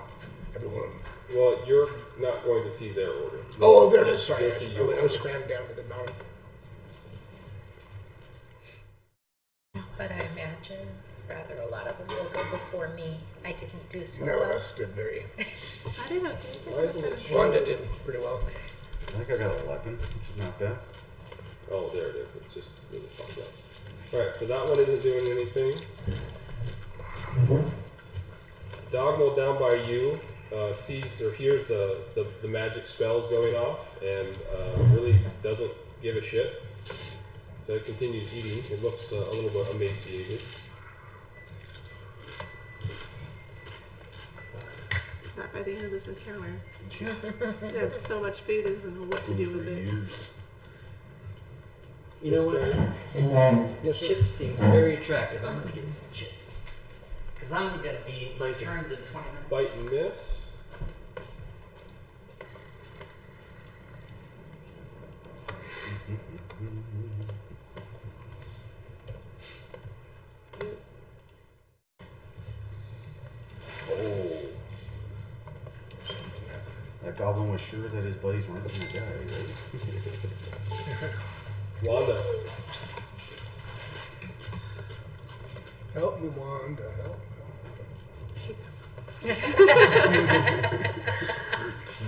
Every one of them. Well, you're not going to see their order. Oh, there it is. Sorry. You'll see your I was order. crammed down to the bottom. But I imagine rather a lot of them will go before me. I didn't do so None of well. us did very. I didn't know. Why isn't it Wanda did pretty well. I think I got 11, which is not bad. Oh, there it is. It's just really fucked up. All right, so that one isn't doing anything. Dogmo down by you sees or hears the magic spells going off and really doesn't give a shit. So it continues eating. It looks a little bit emaciated. Not by the end of this encounter. You have so much food, it doesn't know what to do with it. You know what? Yes, sir. Chips seems very attractive. I'm gonna get some chips. Because I'm gonna be my turns in 20 minutes. Bite and miss. Oh. That goblin was sure that his buddies weren't going to die, right? Wanda. Help me, Wanda. Help. I hate that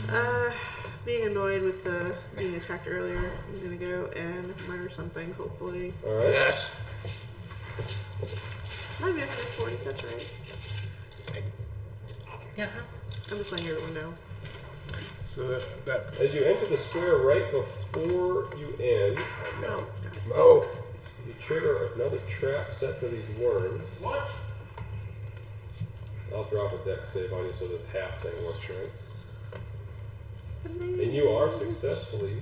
song. Being annoyed with being attacked earlier, I'm gonna go and murder something, hopefully. All right. Yes. My movement is 40, that's right. Yeah. I'm just letting everyone know. So that As you enter the square right before you end, No. Oh. you trigger another trap set for these worms. What? I'll drop a deck save on you so that half thing works, right? And And you are successfully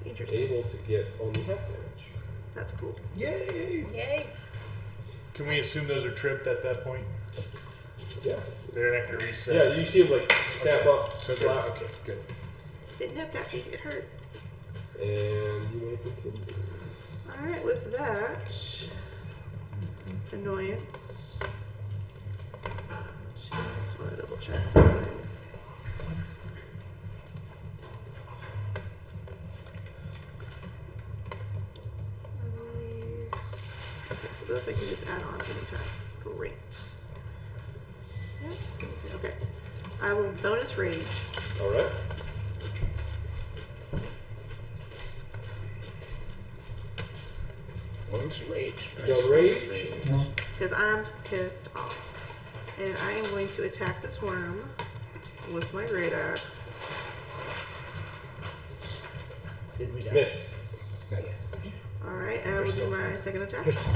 Danger able sense. to get only half damage. That's cool. Yay! Yay. can we assume those are tripped at that point? Yeah. They're not gonna reset. Yeah, you see him like snap up, So good. slap, Okay, good. It nipped at me. It hurt. and you may continue. Alright, with that, annoyance. Just want to double check something. Okay, so those I can just add on anytime. Great. Yeah, let's see. Okay. I will bonus rage. All right. Once rage. You go rage. Because I'm pissed off. And I am going to attack this worm with my great axe. Did we die? Miss. Not yet. Alright, and I will do my second attack. It's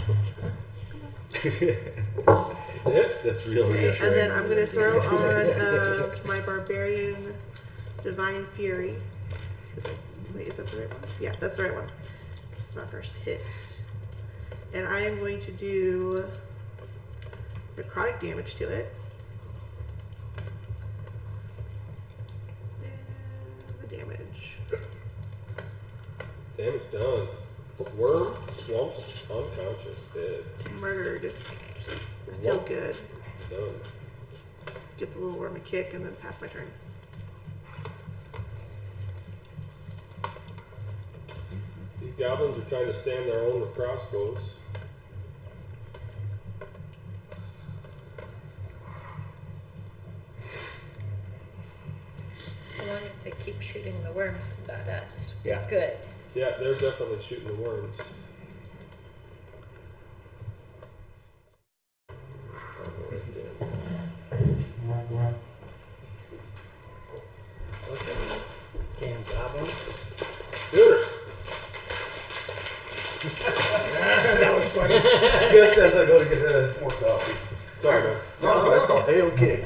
a hit. That's real Okay, reassuring. and then I'm going to throw on my Barbarian Divine Fury. Wait, is that the right one? Yeah, that's the right one. This is my first hit. And I am going to do necrotic damage to it. And the damage. Damage done. Worm swamps unconscious, dead. Murdered. I feel Whoa. good. Done. Give the little worm a kick and then pass my turn. These goblins are trying to stand their own with crossbows. So long as they keep shooting the worms about us, Yeah. good. Yeah, they're definitely shooting the worms. Damn goblins. Good. That was funny. Just as I go to get more coffee. Sorry, man. No, that's all. A-okay.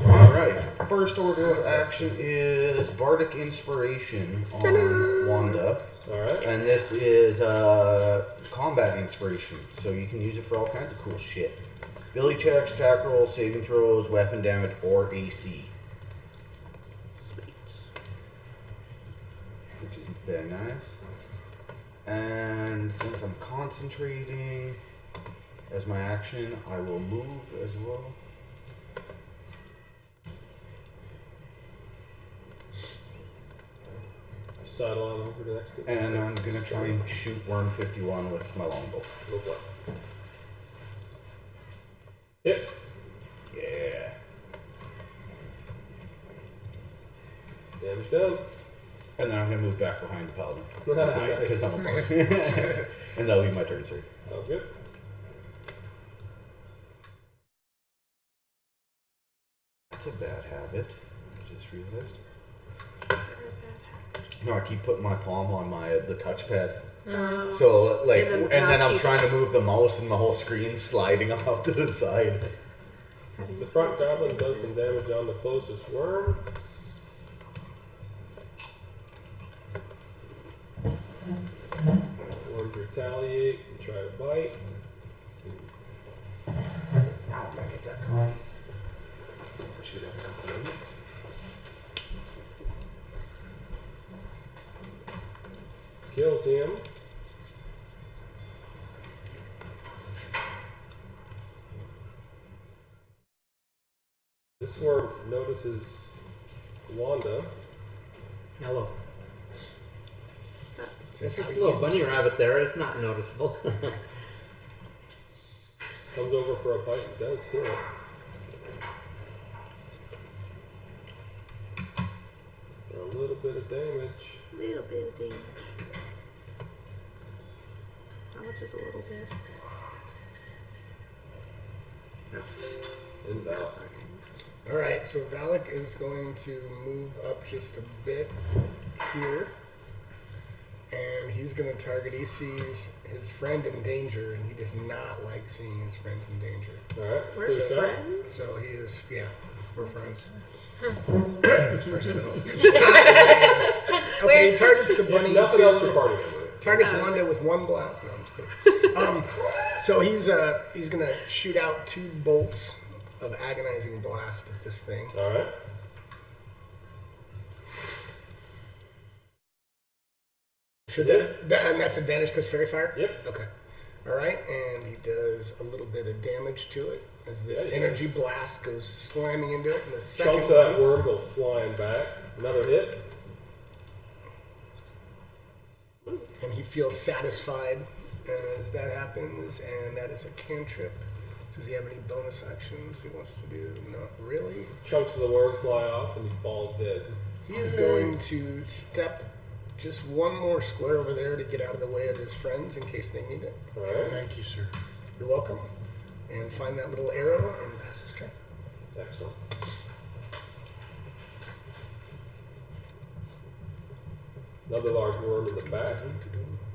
Alright. First order of action is Bartok Inspiration on Wanda. Alright. And this is combat inspiration. So you can use it for all kinds of cool shit. Ability checks, attack rolls, saving throws, weapon damage, or AC. Sweet. Which is very nice. And since I'm concentrating as my action, I will move as well. Saddle on over to the next. And I'm gonna try and shoot worm 51 with my longbow. Go for it. Hit. Yeah. Damage done. And then I'm gonna move back behind the paladin. Nice. Because I'm a bard. And that'll be my turn, sir. Sounds good. That's a bad habit. I just realized. No, I keep putting my palm on the touchpad. So like, And and then then I'm mouse trying to move the mouse, and the whole screen's sliding off to the side. The front goblin does some damage on the closest worm. Worms retaliate and try to bite. Now I'm gonna get that card. I should have a couple of minutes. Kills him. This worm notices Wanda. Hello. What's up? There's this little bunny rabbit there. It's not noticeable. Comes over for a bite and does hit. For a little bit of damage. Little bit of damage. How much is a little bit? And All right, so Valak is going to move up just a bit here, and he's going to target. He sees his friend in danger, and he does not like seeing his friends in danger. all right. We're Good shot. friends. So he is, yeah, we're friends. Hmm. As far as I know. Okay, he targets the bunny. Nothing else your party member. Targets Wanda with one blast. No, I'm just kidding. So he's gonna shoot out 2 bolts of agonizing blast at this thing. All right. Should that and that's advantage because fairy fire? Yep. Okay. All right, and he does a little bit of damage to it as this Yeah, he energy does. blast goes slamming into it. And the second Chunks of that worm go flying back. Another hit. and he feels satisfied as that happens, and that is a cantrip. Does he have any bonus actions he wants to do? Not really. Chunks of the worm fly off and he falls dead. He is going to step just one more square over there to get out of the way of his friends in case they need it. All right. Thank you, sir. You're welcome. And find that little arrow and pass his turn. Excellent. Another large worm in the back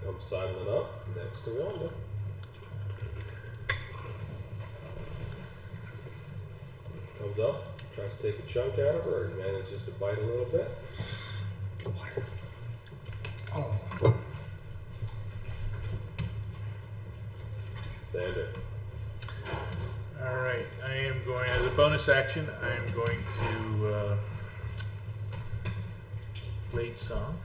comes sidling up next to Wanda. Comes up, tries to take a chunk out of her, and manages to bite a little bit. Oh. Xander. All right, I am going, as a bonus action, I am going to Blade Song,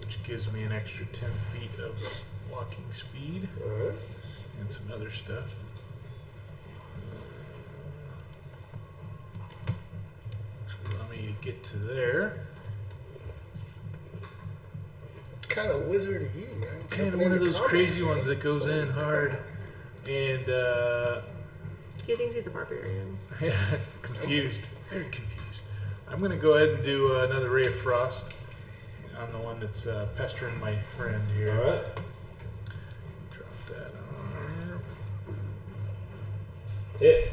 which gives me an extra 10 feet of walking speed Alright. and some other stuff. Which will allow me to get to there. What kind of wizard are you, man? Kind of Jumping one of into those combat, crazy man. ones that goes in hard and He thinks he's a barbarian. confused, very confused. I'm going to go ahead and do another Ray of Frost on the one that's pestering my friend here. Alright. Drop that on there. Hit.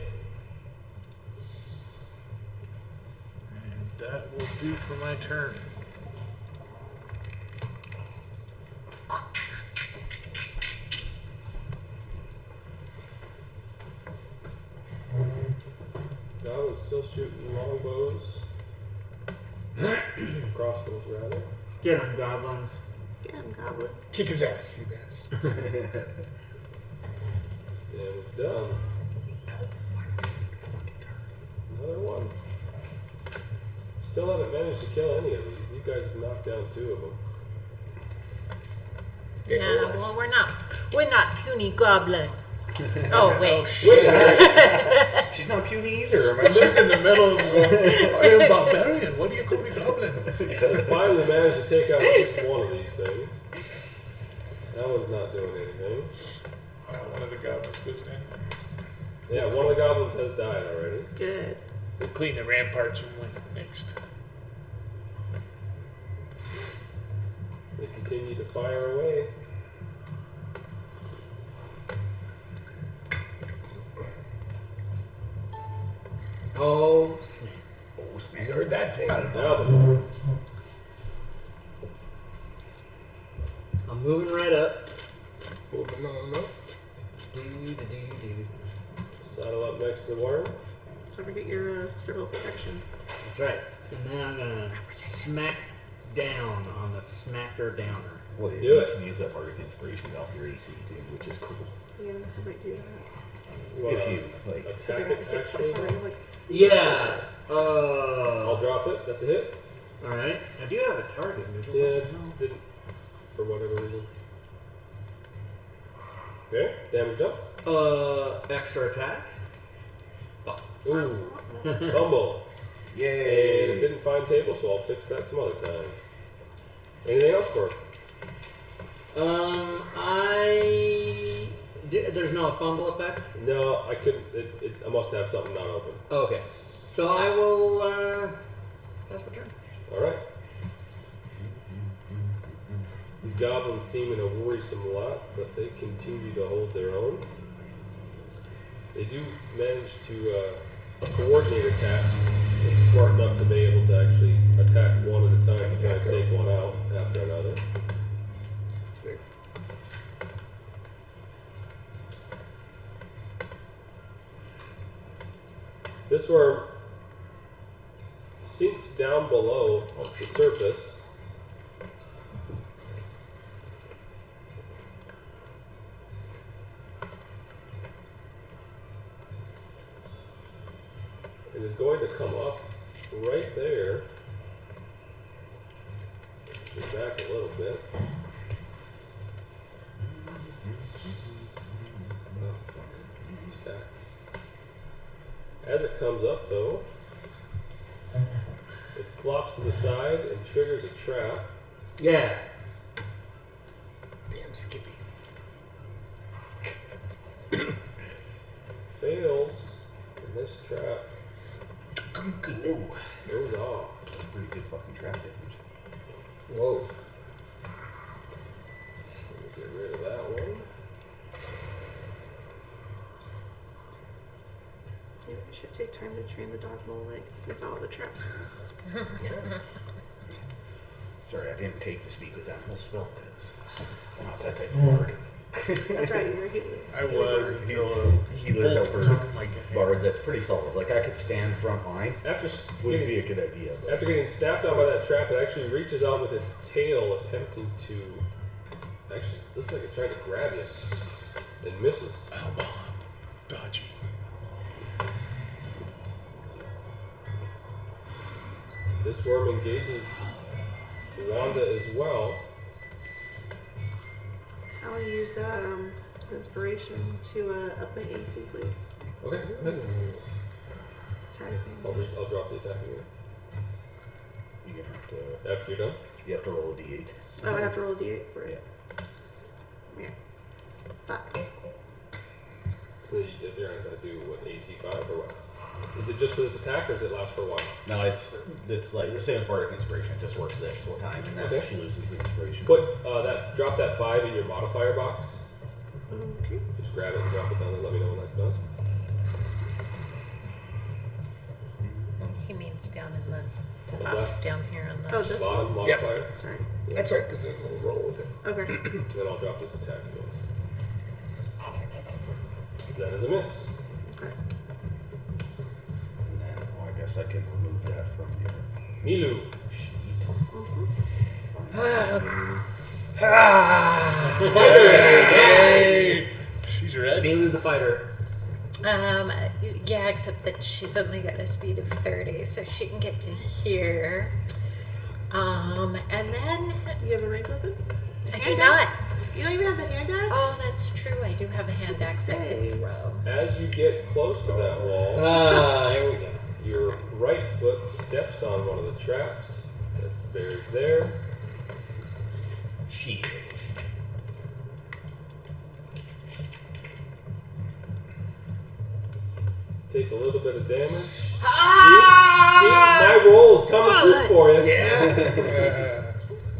And that will do for my turn. Goblin's still shooting longbows. Crossbows, rather. Get him, goblins. Get him, goblin. Kick his ass, you guys. Damage done. Another one. Still haven't managed to kill any of these. You guys have knocked down 2 of them. Yeah, well, we're not puny goblin. Oh, wait. She's not puny either, remember? She's in the middle of going, I am barbarian. What do you call me, goblin? Finally managed to take out at least one of these things. That one's not doing anything. One of the goblins goes down. Yeah, one of the goblins has died already. Good. We'll clean the ramparts and win next. They continue to fire away. Oh, snap. Oh, snap. You heard that thing. Now then. I'm moving right up. Moving on up. Do. Saddle up next to the worm. Don't forget your circle of protection. That's right. And then I'm gonna smack down on the smacker downer. Well, Do you it. can use that Bartok Inspiration to help your AC too, which is cool. Yeah, I might do that. You wanna If you, like, attack If it, I hit actually? twice already, like, Yeah. I'll drop it. That's a hit. All right. I do have a target. Yeah, didn't. For whatever reason. Okay, damage done. Extra attack. Ooh, fumble. And it yay! didn't find table, so I'll fix that some other time. Anything else for it? There's no fumble effect. No, I couldn't. I must have something not open. Okay. So I will. That's my turn. All right. These goblins seem in a worrisome lot, but they continue to hold their own. They do manage to coordinate attacks. It's smart enough to be able to actually attack one at a time and try to take one out after another. This worm sinks down below the surface. It is going to come up right there. Push back a little bit. Oh, fuck. Stacks. As it comes up, though, it flops to the side and triggers a trap. Yeah. Damn Skippy. Fails, and this trap goes off. That's a pretty good fucking trap damage. Whoa. Let me get rid of that one. Yeah, we should take time to train the dog mole leg and sniff out all the traps for us. Sorry, I didn't take the speak with animals spell because I'm not that type of bard. That's right, you're a healer. I was until Healer bolts helper took my bard that's pretty solid. Like I could stand front line. After Would be getting, a good idea. But after getting snapped on by that trap, it actually reaches out with its tail, attempting to. Actually, looks like it's trying to grab you, and misses. Albon. Dodgy. This worm engages Wanda as well. I want to use inspiration to up my AC, please. Okay, go ahead. Attack. I'll drop the attack again. you're gonna have to. After you're done. You have to roll a d8. Oh, I have to roll a d8 for it. Yeah. 5. So if you're going to do what, AC 5 or what? Is it just for this attack or does it last for a while? No, it's like the same as Bartok Inspiration. It just works this one time, and then Okay. she loses the inspiration. Drop that 5 in your modifier box. Okay. Just grab it and drop it down and let me know when that's done. He means down in the The box left down here on the. Oh, this bottom one? modifier. Sorry. That's right, because we'll roll with it. Okay. Then I'll drop this attack again. That is a miss. Okay. And then, well, I guess I can remove that from your Milu. sheet. Hey! She's ready. Milu the fighter. Yeah, except that she's only got a speed of 30, so she can get to here. And then You have a rank weapon? I do Hand not. axe? You don't even have the hand axe? Oh, that's true. I do have a hand axe I can throw. As you get close to that wall, Here we go. your right foot steps on one of the traps that's buried there. Sheet. Take a little bit of damage. See, my roll's coming through for you. Yeah.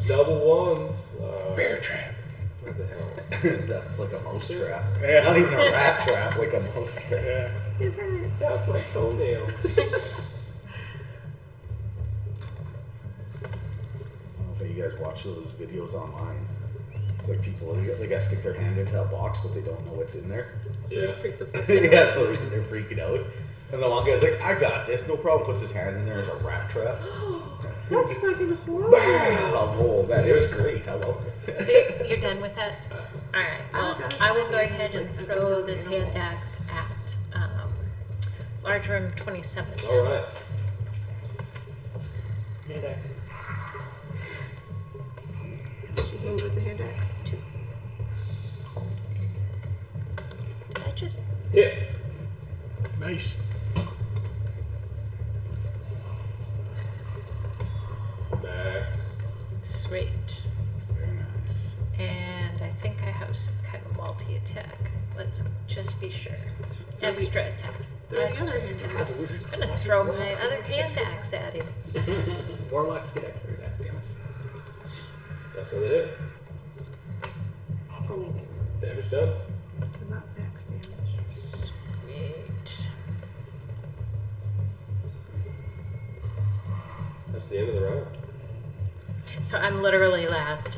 Double ones. Bear trap. What the hell? That's like a mouse trap. Yeah. Not even a rat trap, like a mouse trap. Yeah. It hurts. That's my toenail. I don't know if you guys watch those videos online. It's like people, they gotta stick their hand into a box, but they don't know what's in there. So you Yeah. freak the fuck out. Yeah, so they're freaking out. And the one guy's like, I got this, no problem. Puts his hand in there as a rat trap. That's fucking horrible. Oh, man, it was great. I loved it. So you're done with that? Alright, well, I will go ahead and throw this hand axe at large room 27. Alright. Hand axe. Should move with the hand axe. 2. Did I just. Hit. Nice. Max. Sweet. Very nice. And I think I have some kind of multi attack. Let's just be sure. Extra attack. Throw the Extra other hand attack. axe. I'm gonna throw my other hand axe at him. Warlocks get extra attack. That's another hit. Oh, Damage done. not max damage. Sweet. That's the end of the round. So I'm literally last.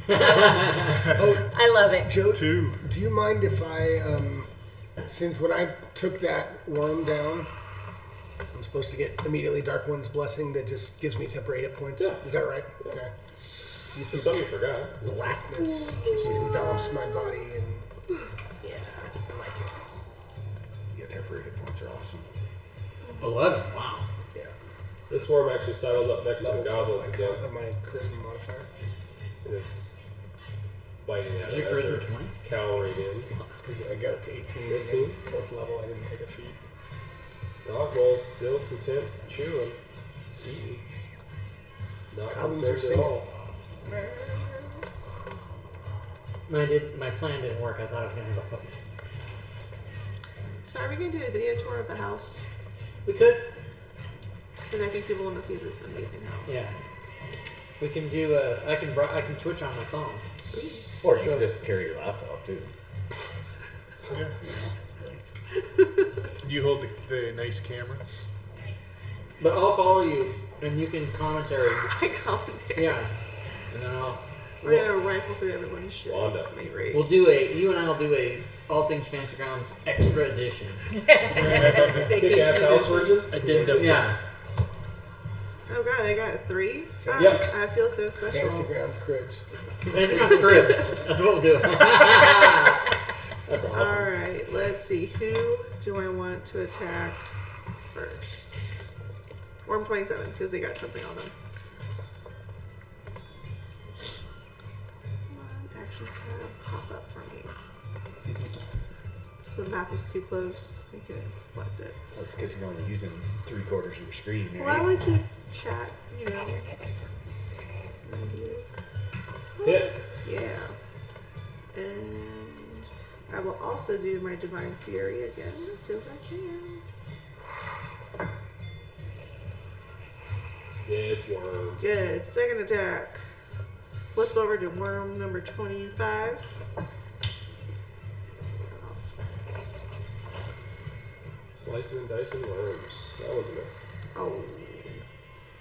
Oh, I love it. Joe, 2. do you mind if I, since when I took that worm down, I'm supposed to get immediately Dark One's Blessing that just gives me temporary hit points? Yeah. Is that right? Yeah. Okay. You see something you forgot. Blackness just envelops my body, and yeah, I like it. Yeah, temporary hit points are awesome. 11. Wow. Yeah. This worm actually sidles up next to the Level plus goblins again. my charisma modifier. And it's biting at Is it. your as charisma they're 20? Cowering in. Because I got it to 18. Yes, and then see? 4th level, I didn't take a feat. Dog rolls still content, chewing, eating. Not Goblins are concerned at singing. all. My plan didn't work. I thought I was going to have a puppy. So are we going to do a video tour of the house? We could. Because I think people want to see this amazing house. Yeah. We can do I can Twitch on my phone. Or you So- can just carry your laptop too. You hold the nice camera. But I'll follow you, and you can commentary. I commentary. Yeah. And then We're going to rifle through everyone's shit. Wanda. It's going to be great. you and I will do a All Things Fancy Grounds extra edition. Kick-ass house version? Addendum. Yeah. Oh god, I got a 3? Oh, Yeah. I feel so special. Fantasy Grounds Cribs. Fancy Grounds cribs. That's what we'll do. That's awesome. Alright, let's see. Who do I want to attack first? Worm 27, because they got something on them. Come on, actions tab, pop up for me. So the map was too close. I couldn't select it. That's because you're only using 3/4 of your screen, Well, I right? want to keep chat, you know. Hit. Yeah. And I will also do my Divine Fury again, because I can. Dead worm. Good. Second attack. Flip over to worm number 25. Slicing and dicing worms. That was a miss. Oh.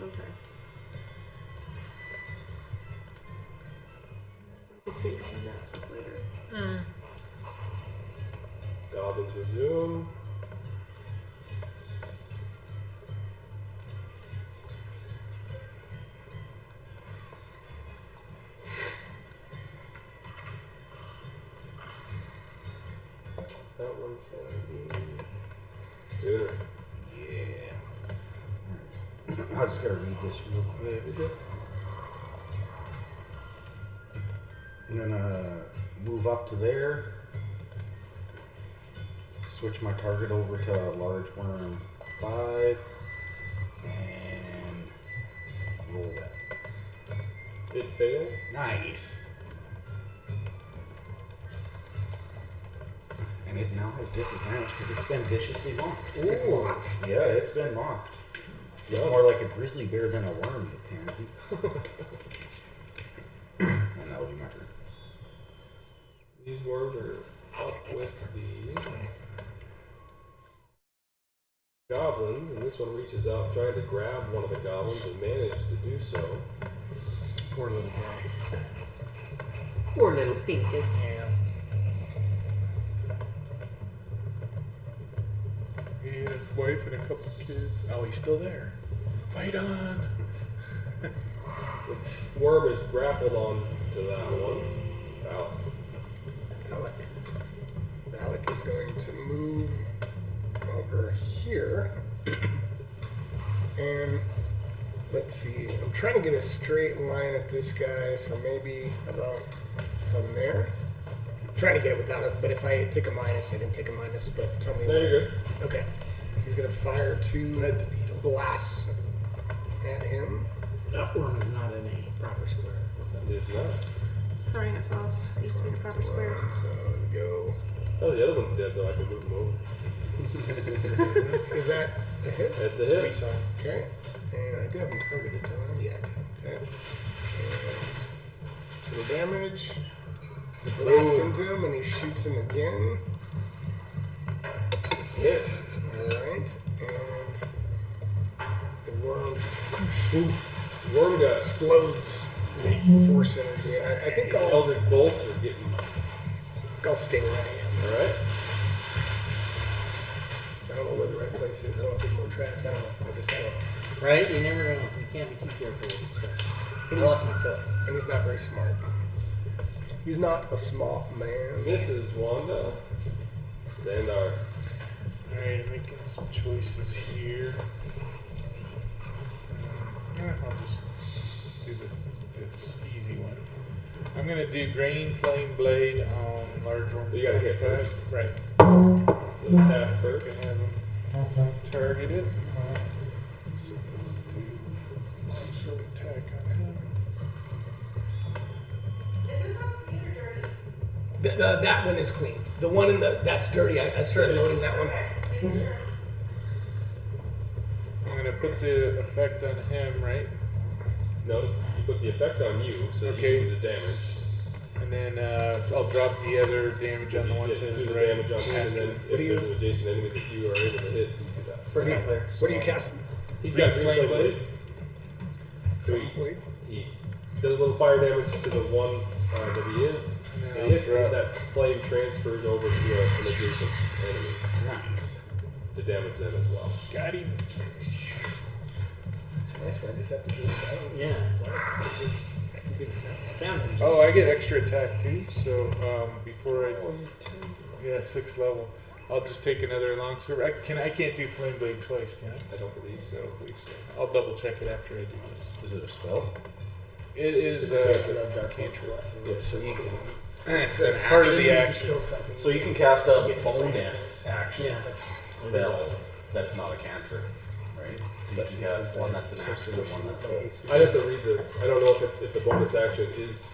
Okay. I can figure out my axes later. Goblins resume. That one's going to be Stooner. Yeah. I just gotta read this real quick. I'm gonna move up to there. Switch my target over to large worm 5 and roll that. It failed. Nice. And it now has disadvantage because it's been viciously mocked. Ooh. Yeah, it's been mocked. Look Yeah. more like a grizzly bear than a worm, you pansy. And that'll be my turn. These worms are up with the goblins, and this one reaches out, trying to grab one of the goblins, and manages to do so. Poor little guy. Poor little Pinkus. Yeah. He had his wife and a couple kids. Oh, he's still there. Fight on. The worm is grappled on to that one. Out. Alec. Alec is going to move over here. And let's see. I'm trying to get a straight line at this guy, so maybe about from there. I'm trying to get it without it, but if I take a minus, I can take a minus, but tell me There you go. Okay. He's going to fire 2 blasts at him. That worm is not in a proper square. What's that? It is not. It's throwing us off. Needs to be in a proper square. So we go. Oh, the other one's dead, though. I can move him over. Is that a hit? That's a hit. Squeeze on. Okay. And I do have him targeted, don't I? Yeah, I do. Okay. And the damage. He blasts into him and he shoots him again. Hit. Alright. And the worm Worm gut. explodes with force energy. I think I'll Eldritch bolts are getting. stay where I am. Alright. So I don't know where the right place is. I don't know if there's more traps. I don't know. I don't know. Right? You never know. You can't be too careful with these traps. I lost my toe. And he's not very smart. He's not a smart man. This is Wanda. Xandar. Alright, I'm making some choices here. I'll just do this easy one. I'm going to do Grain Flame Blade on large worm. You gotta hit first. Right. The attack first. Can have him targeted. So let's do launcher attack on him. That one is clean. The one in that's dirty. I started loading that one. I'm going to put the effect on him, right? No, you put the effect on you, so Okay. you do the damage. And then I'll drop the other damage on the one to do his the right. damage on him, and then if there's an adjacent enemy that you are able to hit, you do that. First time player. What are you casting? He's Green got Flame Green Flame Blade. So he does a little fire damage to the one that he is. And And he hits, drop. and that flame transfers over to an adjacent enemy Nice. to damage them as well. Got him. It's nice when I just have to do the silence. Yeah. I can do the sound. Sound engine. Oh, I get extra attack too. So before I 6th level, I'll just take another long sword. I can't do Flame Blade twice, can I? I don't believe so. I'll double check it after I do this. Is it a spell? It is Cantrip. Yeah, so you can. it's part of the action. So you can cast a bonus action Yeah. spell that's not a cantrip, right? You can cast one that's an action and one that's a. I'd have to read the. I don't know if the bonus action is.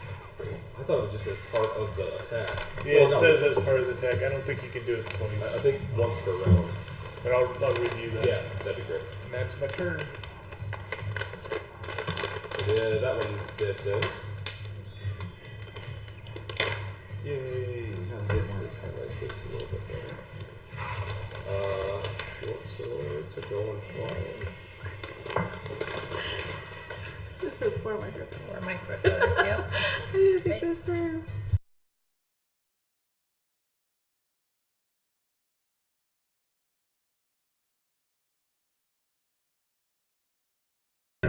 I thought it was just as part of the attack. Yeah, Well, it no. says as part of the attack. I don't think you can do it twice. I think once per round. But I'll review that. Yeah, that'd be great. And that's my turn. Yeah, that one's dead then. Yay! I like this a little bit better. Short sword to go and fly. Poor microphone. Or microphone, yep. I need to take this through.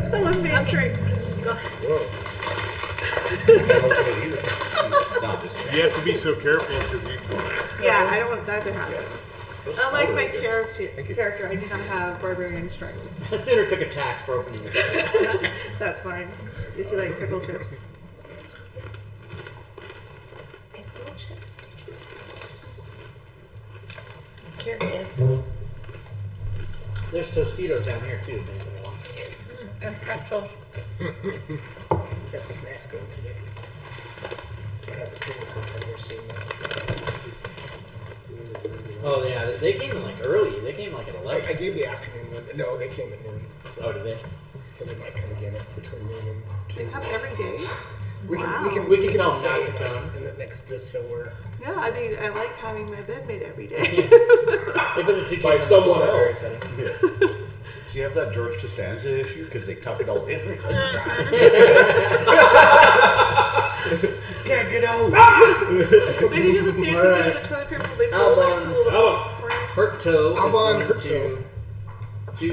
Someone made straight. Not just You have to be so careful because you. Yeah, I don't want that to happen. Unlike my character, I do not have barbarian strength. I sooner took a tax for opening it. That's fine. If you like pickle chips. Pickle chips, did you say? I'm curious. There's Tostitos down here too, if anybody wants it. And pretzel. We got the snacks going today. I have the picnic over here soon. Oh yeah, they came in like early. They came like at 11. I gave the afternoon one. No, they came at noon. Oh, did they? So they might come again between noon and They 2. come every day. We can, Wow. we We can can tell say them not to like, come. in the next, just so we're. Yeah, I mean, I like having my bed made every day. They put the suitcase By on the someone floor, very else. exciting. So you have that George Costanza issue because they tuck it all in. It's like, can't get out. I think of the fancy All right. thing with the toilet paper, they Albon. fold into little Albon. corners. Hurt toe I'm is on going her to toe. do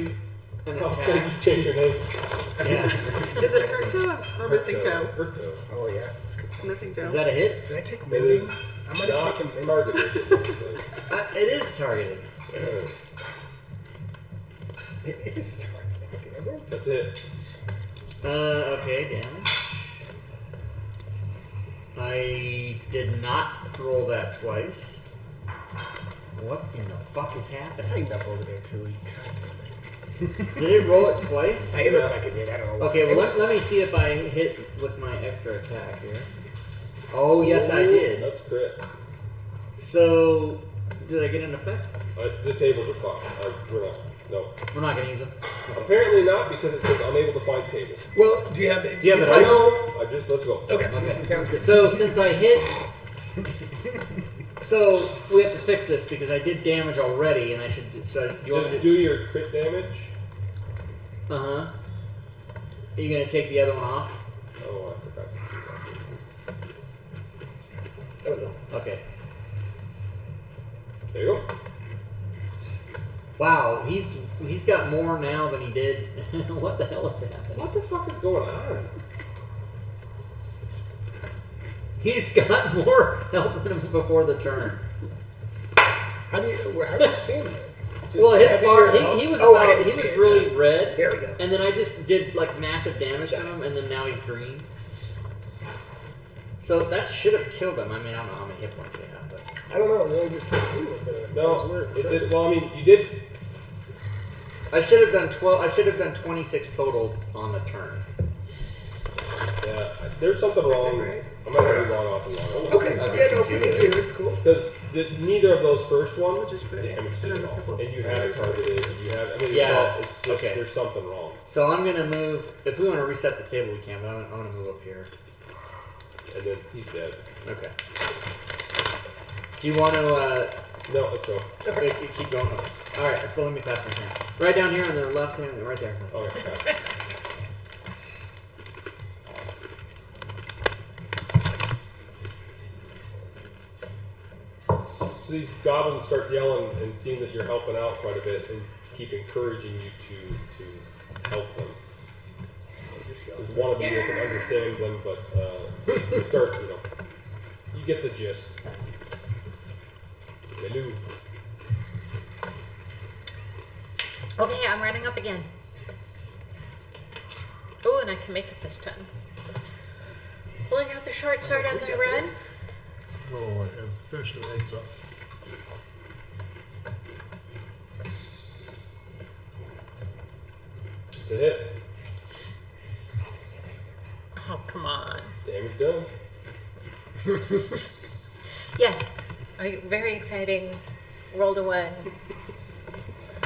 an Oh, attack. you change your name. Yeah. Is it a hurt toe or missing toe? Hurt toe. Oh yeah, that's good. Missing toe. Is that a hit? Did I take It mending? is I might not have taken mending. targeted. It is targeted. It is targeting. Damn it. That's it. Okay, damage. I did not roll that twice. What in the fuck is happening? Tighten up over there too. Did it roll it twice? I look like it did. I don't know. Okay, well let me see if I hit with my extra attack here. Oh yes, I did. That's crit. So did I get an effect? The tables are fucked. We're not. No. We're not gonna use them. Apparently not, because it says unable to find table. Well, do you have? Do you have it I on? know. Let's go. Okay. Okay. Sounds good. So since I hit, so we have to fix this because I did damage already, and I should. So you want me Just to do your crit damage. Uh-huh. Are you going to take the other one off? Oh, I forgot to do that. Oh, no. Okay. There you go. Wow, he's got more now than he did. What the hell is happening? What the fuck is going on? He's got more health than him before the turn. How do you see him? Just Well, his heavy bar, or no? he was Oh, I about, didn't he see was it. really red. There we go. And then I just did like massive damage to him, and then now he's green. So that should have killed him. I mean, I don't know how many hit points he had, but I don't know. You only did 15 with it. That was No, weird. it did. Well, I mean, you did. I should have done 12. I should have done 26 total on the turn. Yeah, there's something wrong. I'm not gonna be long off and long on. Okay. Yeah, no, for me too. It's cool. Because neither of those first ones Just good. damaged you at all, and you had it targeted. You had. I mean, Yeah, it's just okay. there's something wrong. So I'm gonna move. If we want to reset the table, we can. But I'm gonna move up here. And then he's dead. Okay. Do you want to? No, let's go. Keep going. All right. So let me pass my turn. Right down here on the left hand, right there. Okay. Yeah. So these goblins start yelling and seeing that you're helping out quite a bit and keep encouraging you to help them. There's one of you that can understand them, but you start, you get the gist. Hello. Okay, I'm running up again. Oh, and I can make it this time. Pulling out the short sword as I run. Oh, and finish the eggs up. It's a hit. Oh, come on. Damage done. Yes, very exciting. Rolled a 1.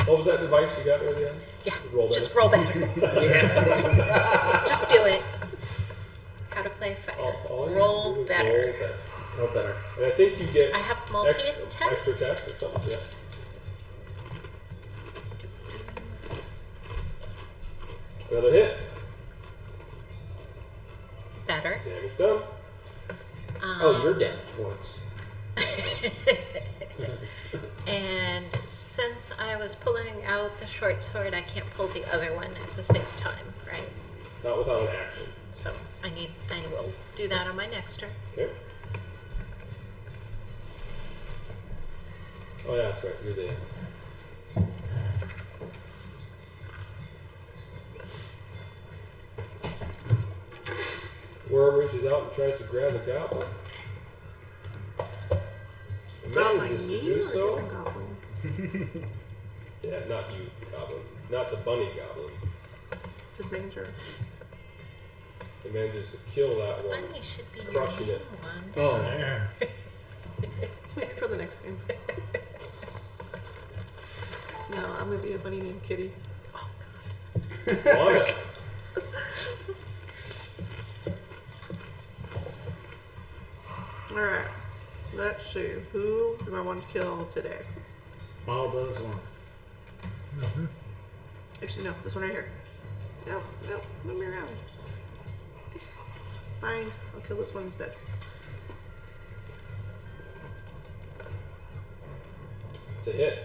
What was that device you got earlier? Yeah, Roll just better. roll better. Just do it. How to play a fighter. All you Roll do is better. No better. And I think you get I have multi-attack. extra attack or something, yeah. Another hit. Better. Damage done. Oh, your damage works. And since I was pulling out the short sword, I can't pull the other one at the same time, right? Not without an action. So I will do that on my next turn. Okay. Oh yeah, that's right. You're there. Worm reaches out and tries to grab the goblin. Sounds like Manages to me do or a so. different goblin? Yeah, not you, goblin. Not the bunny goblin. Just making sure. It manages to kill that one. Bunny should be Crushing your it. main one. Oh, Yeah. Wait for the next game. No, I'm gonna be a bunny named Kitty. Wanda. Alright. Let's see. Who do I want to kill today? all those ones. Actually, no. This one right here. No, move me around. Fine. I'll kill this one instead. It's a hit.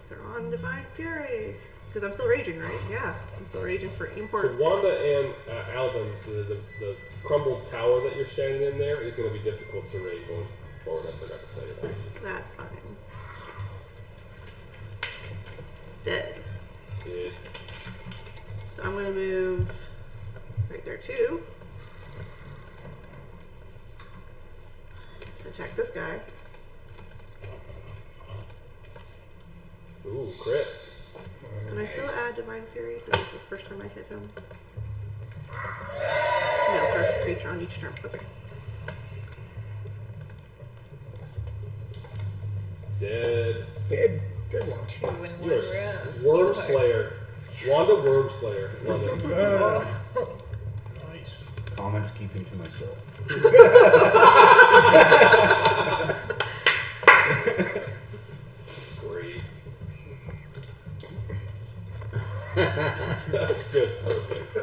They're on Divine Fury. Because I'm still raging, right? Yeah. I'm still raging for So import. Wanda and Alvin, the crumbled tower that you're standing in there is going to be difficult to raid going forward. I forgot to tell you that. That's fine. Dead. Good. So I'm going to move right there too. Attack this guy. Ooh, crit. Can I still add Divine Fury? That was the first time I hit him. No, first creature on each turn. Okay. Dead. Good. Good It's one. 2 in 1 You're row. Worm Slayer. Wanda Worm Slayer. Love it. Nice. Comments keeping to myself. Great. That's good. just perfect.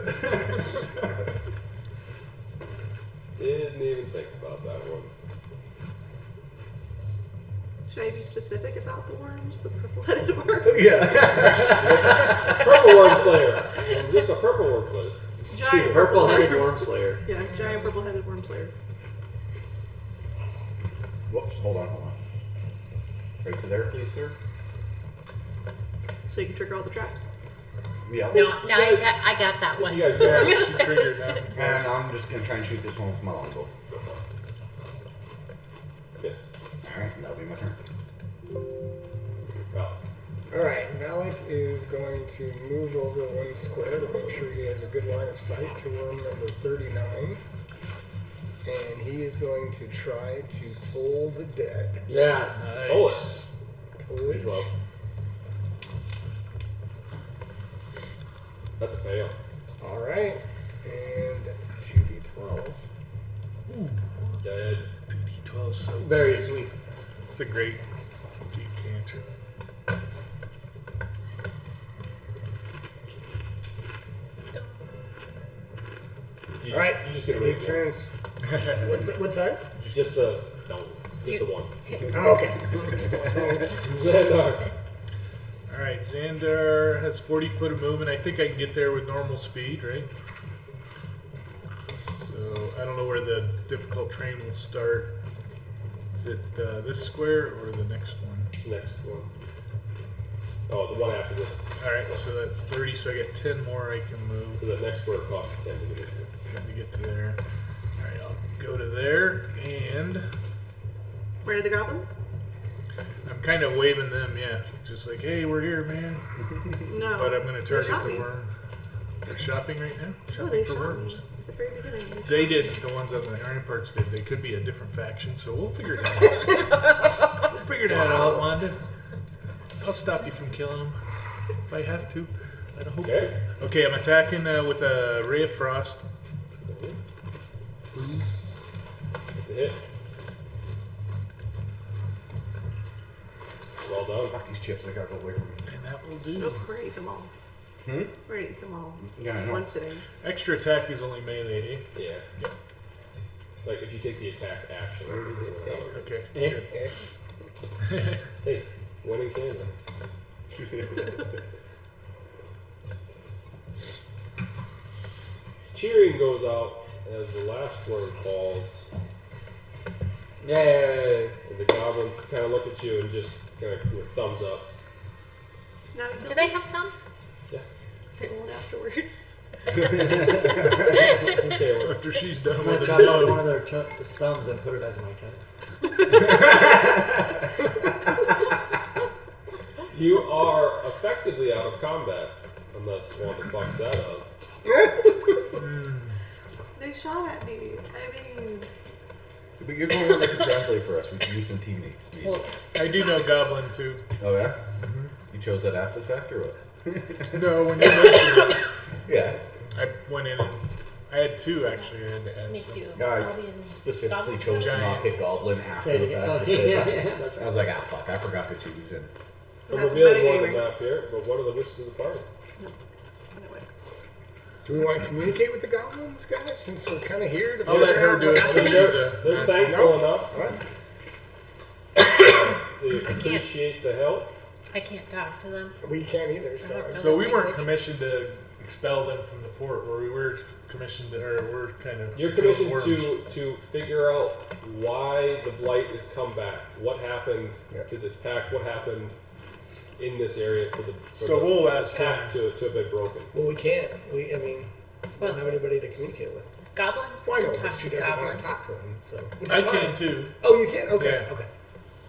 Didn't even think about that one. Should I be specific about the worms? The purple-headed worms? Yeah. Purple Worm Slayer. Just a Purple Worm Slayer. Giant Purple-headed worm slayer. Yeah, giant purple-headed worm slayer. Whoops, hold on. Right to there, please, sir. So you can trigger all the traps. Yeah. No, I got that one. You guys Yeah, know. she triggered that. And I'm just gonna try and shoot this one with my longbow. Yes. Alright, that'll be my turn. Well, Alright, Malik is going to move over one square to make sure he has a good line of sight to worm number 39. And he is going to try to toll the dead. Yeah. stole it. Tollage. 12. That's a fail. Alright, and that's 2d12. Dead. 2d12 so Very sweet. It's a great deep cantrip. You, Alright, you just get a he rate. turns. What's that? Just a one. Oh, okay. Xandar. Alright, Xandar has 40 foot of movement. I think I can get there with normal speed, right? So I don't know where the difficult terrain will start. Is it this square or the next one? Next one. Oh, the one after this. Alright, so that's 30, so I get 10 more I can move So the next square costs 10 to get to get to there. Alright, I'll go to there, and Where did the goblin? I'm kind of waving them, yeah. Just like, hey, we're here, man. No. But I'm going to They're target the shopping. worm. They're shopping right now? Oh, Shopping they for shot worms. me at the very beginning. They did, the ones on the Iron Parts did. They could be a different faction, so we'll figure it out. We'll figure that out, Wanda. I'll stop you from killing them if I have to. I don't hope Okay. to. Okay, I'm attacking with a Ray of Frost. It's a hit. Well done. Fuck these chips, I gotta go away from me. And that will do. Nope, we're gonna eat them all. Hmm? We're gonna eat them all. Yeah, I know. One sitting. Extra attack is only melee, eh? Yeah. Yep. Like if you take the attack action. Okay. Eh. Good. Hey, winning Canada. Cheering goes out as the last worm falls, Yay. and the goblins kind of look at you and just kind of your thumbs up. Now you Do kill they have thumbs? Yeah. Take one afterwards. Okay, well, After she's done I'm going with to it. chop off one of their thumbs and put it as my tongue. you are effectively out of combat, unless Wanda fucks that up. They shot at me. I mean, But you're going to let the translate for us. We can use some teammates. maybe. Well, I do know Goblin too. Oh, yeah? You chose that after the fact or what? No, when you mentioned it, Yeah. I went in and I had two actually. I had to add. make So. you No, I Goblin- specifically Goblin chose to Giant. not pick Goblin after Say the it again. fact. Oh, just 'cause yeah, I- yeah, that's I right. was like, fuck, I forgot to choose him. I'm that's revealing more than metagaming. that here, but what are the wishes of the party? Anyway. Do we want to communicate with the goblins, guys, since we're kind of here to I'll let figure her out do what it. happened? Since she's They're a thankful No. enough. Alright. They appreciate the help. I can't talk to them. We can't either, so. I don't know. So we weren't Language. commissioned to expel them from the fort, where we were commissioned to, or we're kind of. You're to kill commissioned worms. to figure out why the blight has come back. What happened Yeah. to this pact? What happened in this area for the So we'll ask pact to have been broken? Well, we can't. We don't Well, have anybody to communicate with. goblins Well, I know, can but talk she to doesn't want goblins. to talk to him, so. I can too. Oh, you can? Okay, Yeah. okay.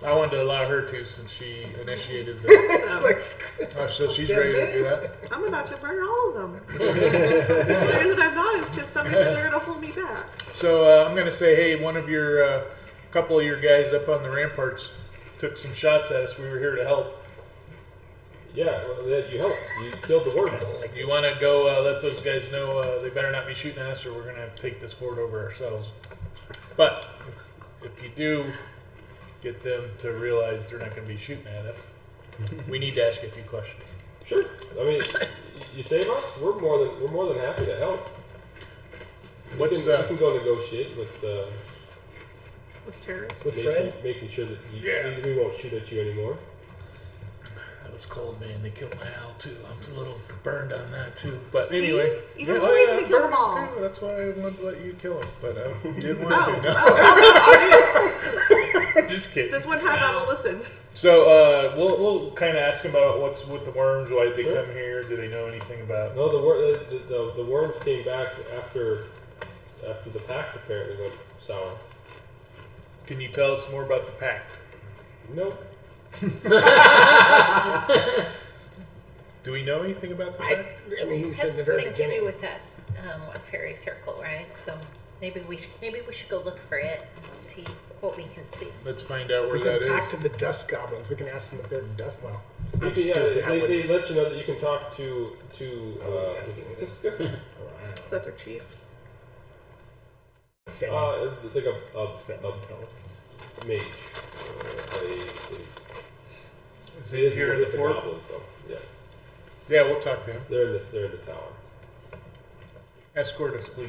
I wanted to allow her to since she initiated the. It's like, So she's ready to do that. I'm about to murder all of them. The reason I'm not is because somebody said they're gonna hold me back. So I'm gonna say, hey, one of your, couple of your guys up on the ramparts took some shots at us. We were here to help. Yeah, well, you helped. You killed the worms. You want to go let those guys know they better not be shooting at us, or we're gonna have to take this fort over ourselves. But if you do get them to realize they're not gonna be shooting at us, we need to ask you a few questions. Sure. I mean, you save us, we're more than happy to help. We What's can go negotiate with terrorists. With Fred? making sure that Yeah. we won't shoot at you anymore. That was cold, man. They killed my owl too. I'm a little burned on that too. But See? anyway, You don't have a reason to kill them all. Too. That's why I wanted to let you kill him, but you didn't want Oh, to. No. I'll do it. Just kidding. This one time I will listen. So we'll kind of ask him about what's with the worms. Why did they Sure. come here? Do they know anything about? No, the worms came back after the pact apparently went sour. Can you tell us more about the pact? Nope. Do we know anything about the pact? I mean, he It said has in the very something to do beginning. with that one fairy circle, right? So maybe we should go look for it and see what we can see. Let's find out where He that said is. Pact of the Dust Goblins. We can ask them if they're dust. Well, I'm Yeah, stupid. I they wouldn't. let you know that you can talk to asking this. Ciscus. That's our chief. Seven. It's like a Seven intelligence. mage. Is he here in the fort? Goblins, though. Yeah, Yeah, we'll talk to him. they're in the tower. Escort us, please.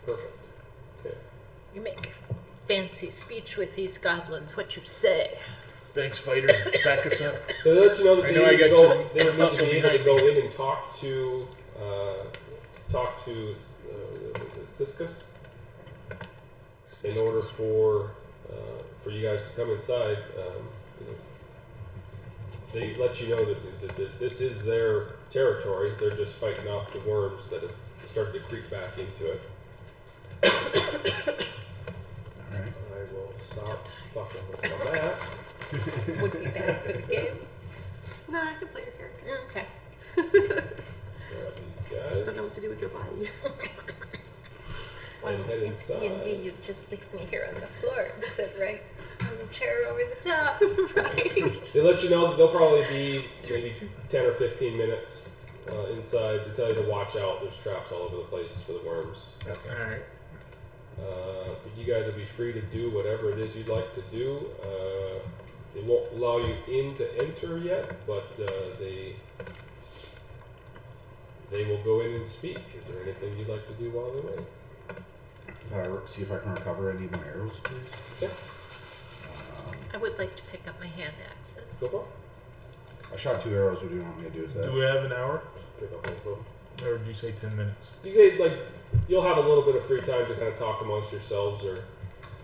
Perfect. Okay. You make fancy speech with these goblins. What you say? Thanks, fighter. Back us up. So they let you know that I know I got they would need muscle to be able to behind go me. in and talk to Ciscus in order for you guys to come inside. They let you know that this is their territory. They're just fighting off the worms that have started to creep back into it. Alright. I will stop fucking with my map. Would be bad for the game. No, I can play your character. Okay. Grab these Just guys. don't know what to do with your body. Well, And head it's inside. D&D. You'd just leave me here on the floor and sit right on the chair over the top. They let you know that they'll probably be maybe 10 or 15 minutes inside. They tell you to watch out. There's traps all over the place for the worms. Okay. All right. But you guys will be free to do whatever it is you'd like to do. They won't allow you in to enter yet, but they will go in and speak. Is there anything you'd like to do while they wait? See if I can recover any of my arrows, please. Yeah, I would like to pick up my hand axes. go for it. I shot 2 arrows. What do you want me to do with that? Do we have an hour? Pick up both of them. Or did you say 10 minutes? You say you'll have a little bit of free time to kind of talk amongst yourselves or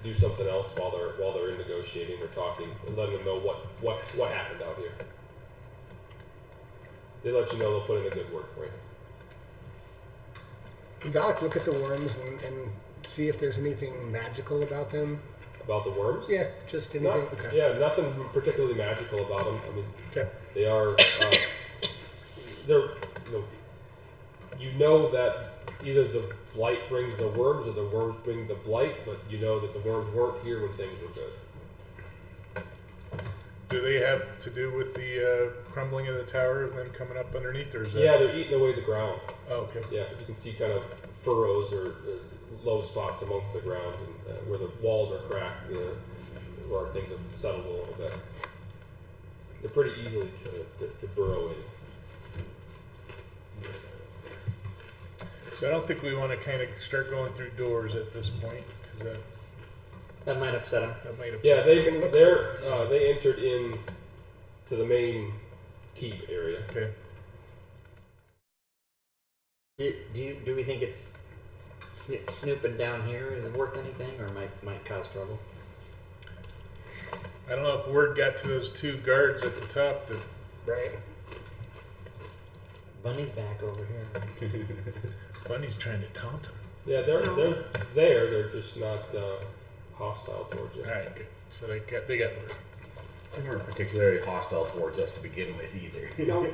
do something else while they're in negotiating or talking and letting them know what happened out here. They let you know they'll put in a good word for you. Valak, look at the worms and see if there's anything magical about them. About the worms? Yeah, just anything. No, Okay. yeah, nothing particularly magical about them. I mean, Okay. they are. They're. You know that either the blight brings the worms or the worms bring the blight, but you know that the worms weren't here when things were good. Do they have to do with the crumbling of the tower and them coming up underneath, or is that? Yeah, they're eating away the ground. Oh, okay. Yeah, you can see kind of furrows or low spots amongst the ground and where the walls are cracked, where things have settled a little bit. They're pretty easily to burrow in. So I don't think we want to kind of start going through doors at this point, because That might upset him. that might have. Yeah, they can look entered in to the main keep area. Okay. Do we think it's snooping down here is worth anything, or might cause trouble? I don't know if word got to those 2 guards at the top that Right. Bunny's back over here. Bunny's trying to taunt him. Yeah, they're there. They're just not hostile towards you. All right, good. So they got word. They weren't particularly hostile towards us to begin with either. No.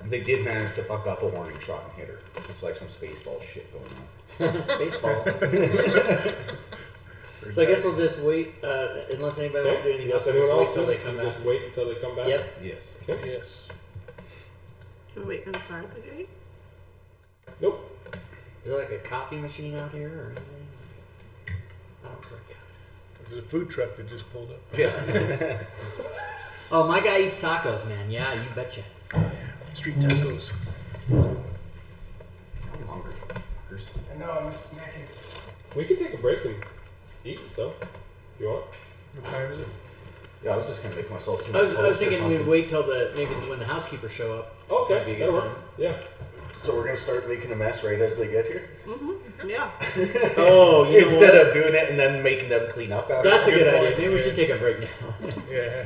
They did manage to fuck up a warning shot and hit her. It's like some Spaceball shit going on. Spaceballs. So I guess we'll just wait, unless anybody wants to do anything else. Unless We'll anyone just else wait till they does, come you back. just wait until they come back. Yep. Yes. Okay. Yes. Can we wait inside the gate? Nope. Is there like a coffee machine out here or anything? I don't break out. There's a food truck that just pulled up. Yeah. Oh, my guy eats tacos, man. Yeah, you betcha. Street tacos. I'm hungry. Fuckers. I know, I'm just snacking. We can take a break and eat some if you want. What time is it? Yeah, I was just gonna make myself some I was toast or thinking we'd something. wait till maybe when the housekeepers show up. Okay, That'd be a that'll good work. time. Yeah. So we're gonna start making a mess right as they get here? Yeah. Oh, you know Instead what? of doing it and then making them clean up after. That's a good idea. point. Maybe we should take a break now. Yeah.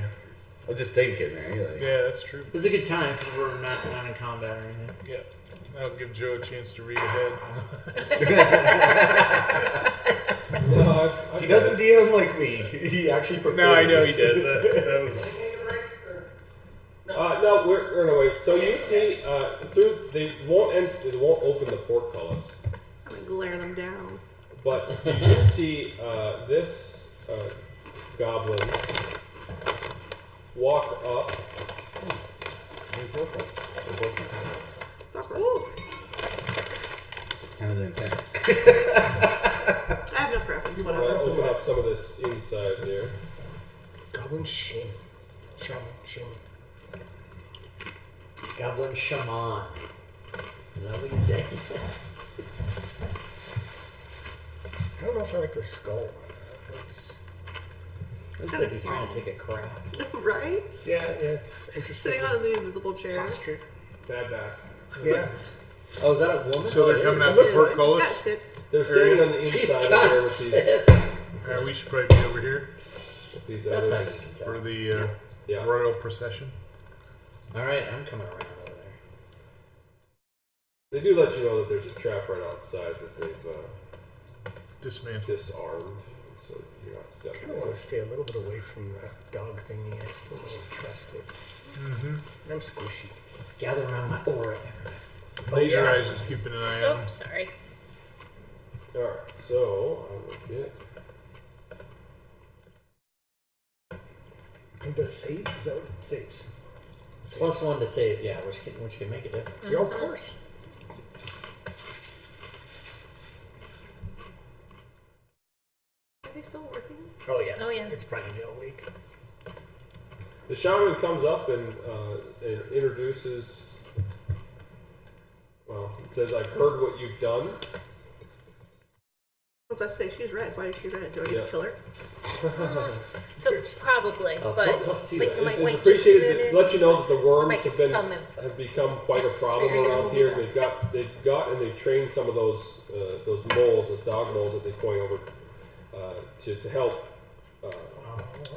I'm just thinking, right? Like, Yeah, that's true. It was a good time because we're not in combat or anything. Yeah. That'll give Joe a chance to read ahead. No, he doesn't DM like me. He actually prepares. No, I know he does. That was. No, we're gonna wait. So you see, they won't open the portcullis, I'm gonna glare them down. but you do see this goblin walk up. Ooh, It's kind of the intent. I have no preference. I'll Whatever. open up some of this inside here. Goblin Shaman. Shaman. Goblin shaman. Is that what you say? I don't know if I like the skull one. Looks Kinda like he's small. trying to take a crap. Right? Yeah, it's interesting. Sitting on the invisible chair. posture. Bad back. Yeah. Oh, is that a woman? So they're Oh, it coming is. out the It's portcullis. got tits. They're standing on the She's inside got of there with these, tits. We should probably be over here these That's how you others. can for tell. the Yeah. royal procession. All right, I'm coming around over there. They do let you know that there's a trap right outside that they've Dismantled. disarmed, so you're not I stepping kind of in. want to stay a little bit away from the dog thingy. I still don't trust it. Mm-hmm. I'm squishy. Gather around my aura. Laser yeah. Eyes is keeping an eye on Oh, him. sorry. Alright, so I will get. And the saves? Is that what it saves? +1 to saves, yeah, which can make a difference. Yeah, of course. Are they still working? Oh, yeah. Oh, yeah. It's probably a week. The shaman comes up and introduces. Well, it says, "I've heard what you've done." I was about to say, she's red. Why is she red? Do I get Yeah. to kill her? So probably, Oh, but +2. like you might It's wait just a appreciated minute. to let you know that the worms Might have get summoned for have become quite a problem around here. They've got and they've trained some of those moles, those dog moles that they coin over to help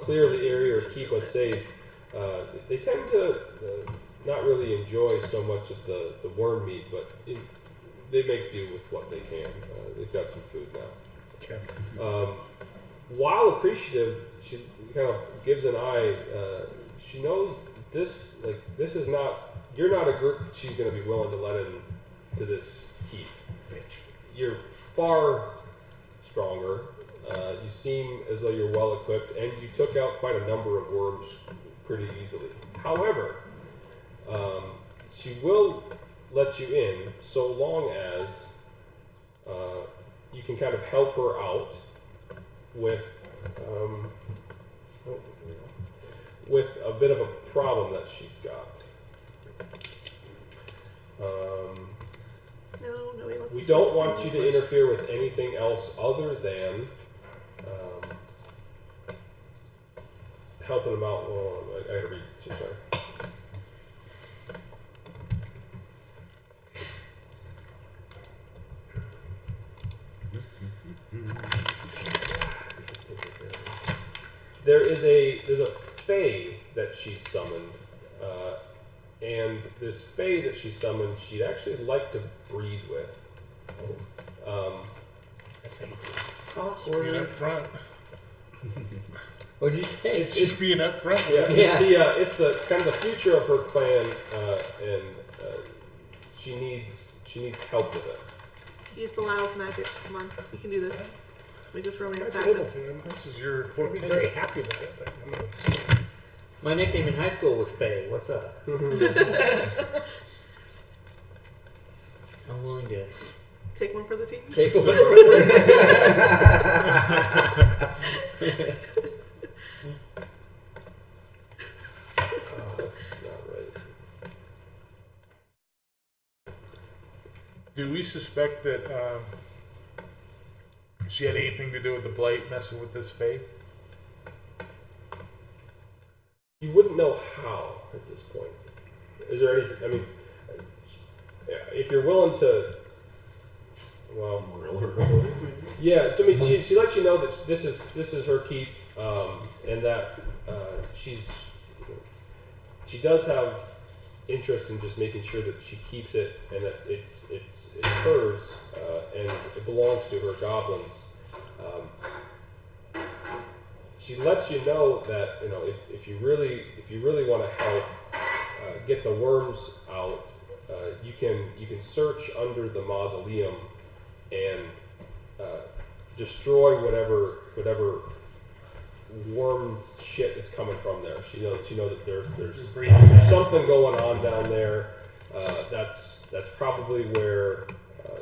clear the area or keep us safe. They tend to not really enjoy so much of the worm meat, but they make do with what they can. They've got some food now. Okay. While appreciative, she kind of gives an eye. She knows this. Like this is not. You're not a group that she's going to be willing to let into this heat. You're far stronger. You seem as though you're well equipped, and you took out quite a number of worms pretty easily. However, she will let you in so long as you can kind of help her out with a bit of a problem that she's got. No, nobody wants We to don't sleep want with you me to first. interfere with anything else other than helping them out. Oh, I gotta read. Sorry. There's a fae that she summoned, and this fae that she summoned, she'd actually like to breed with. That's how you do it. Being up front. What'd you say? Just being up front. Yeah, Yeah. it's the kind of the future of her clan, and she needs help with it. Use Belial's magic. Come on, you can do this. Make this romance I'd be able happen. to. I'm This is your I'd be very happy with it, but I'm gonna... My nickname in high school was Faye. What's up? I'm willing to Take one for the team. take one. Do we suspect that she had anything to do with the blight messing with this fae? You wouldn't know how at this point. Is there any? I mean, if you're willing to, well, yeah. I mean, she lets you know that this is her keep, and that she does have interest in just making sure that she keeps it and that it's hers and it belongs to her goblins. She lets you know that if you really want to help get the worms out, you can search under the mausoleum and destroy whatever worm shit is coming from there. She knows that there's something going on down there. That's probably where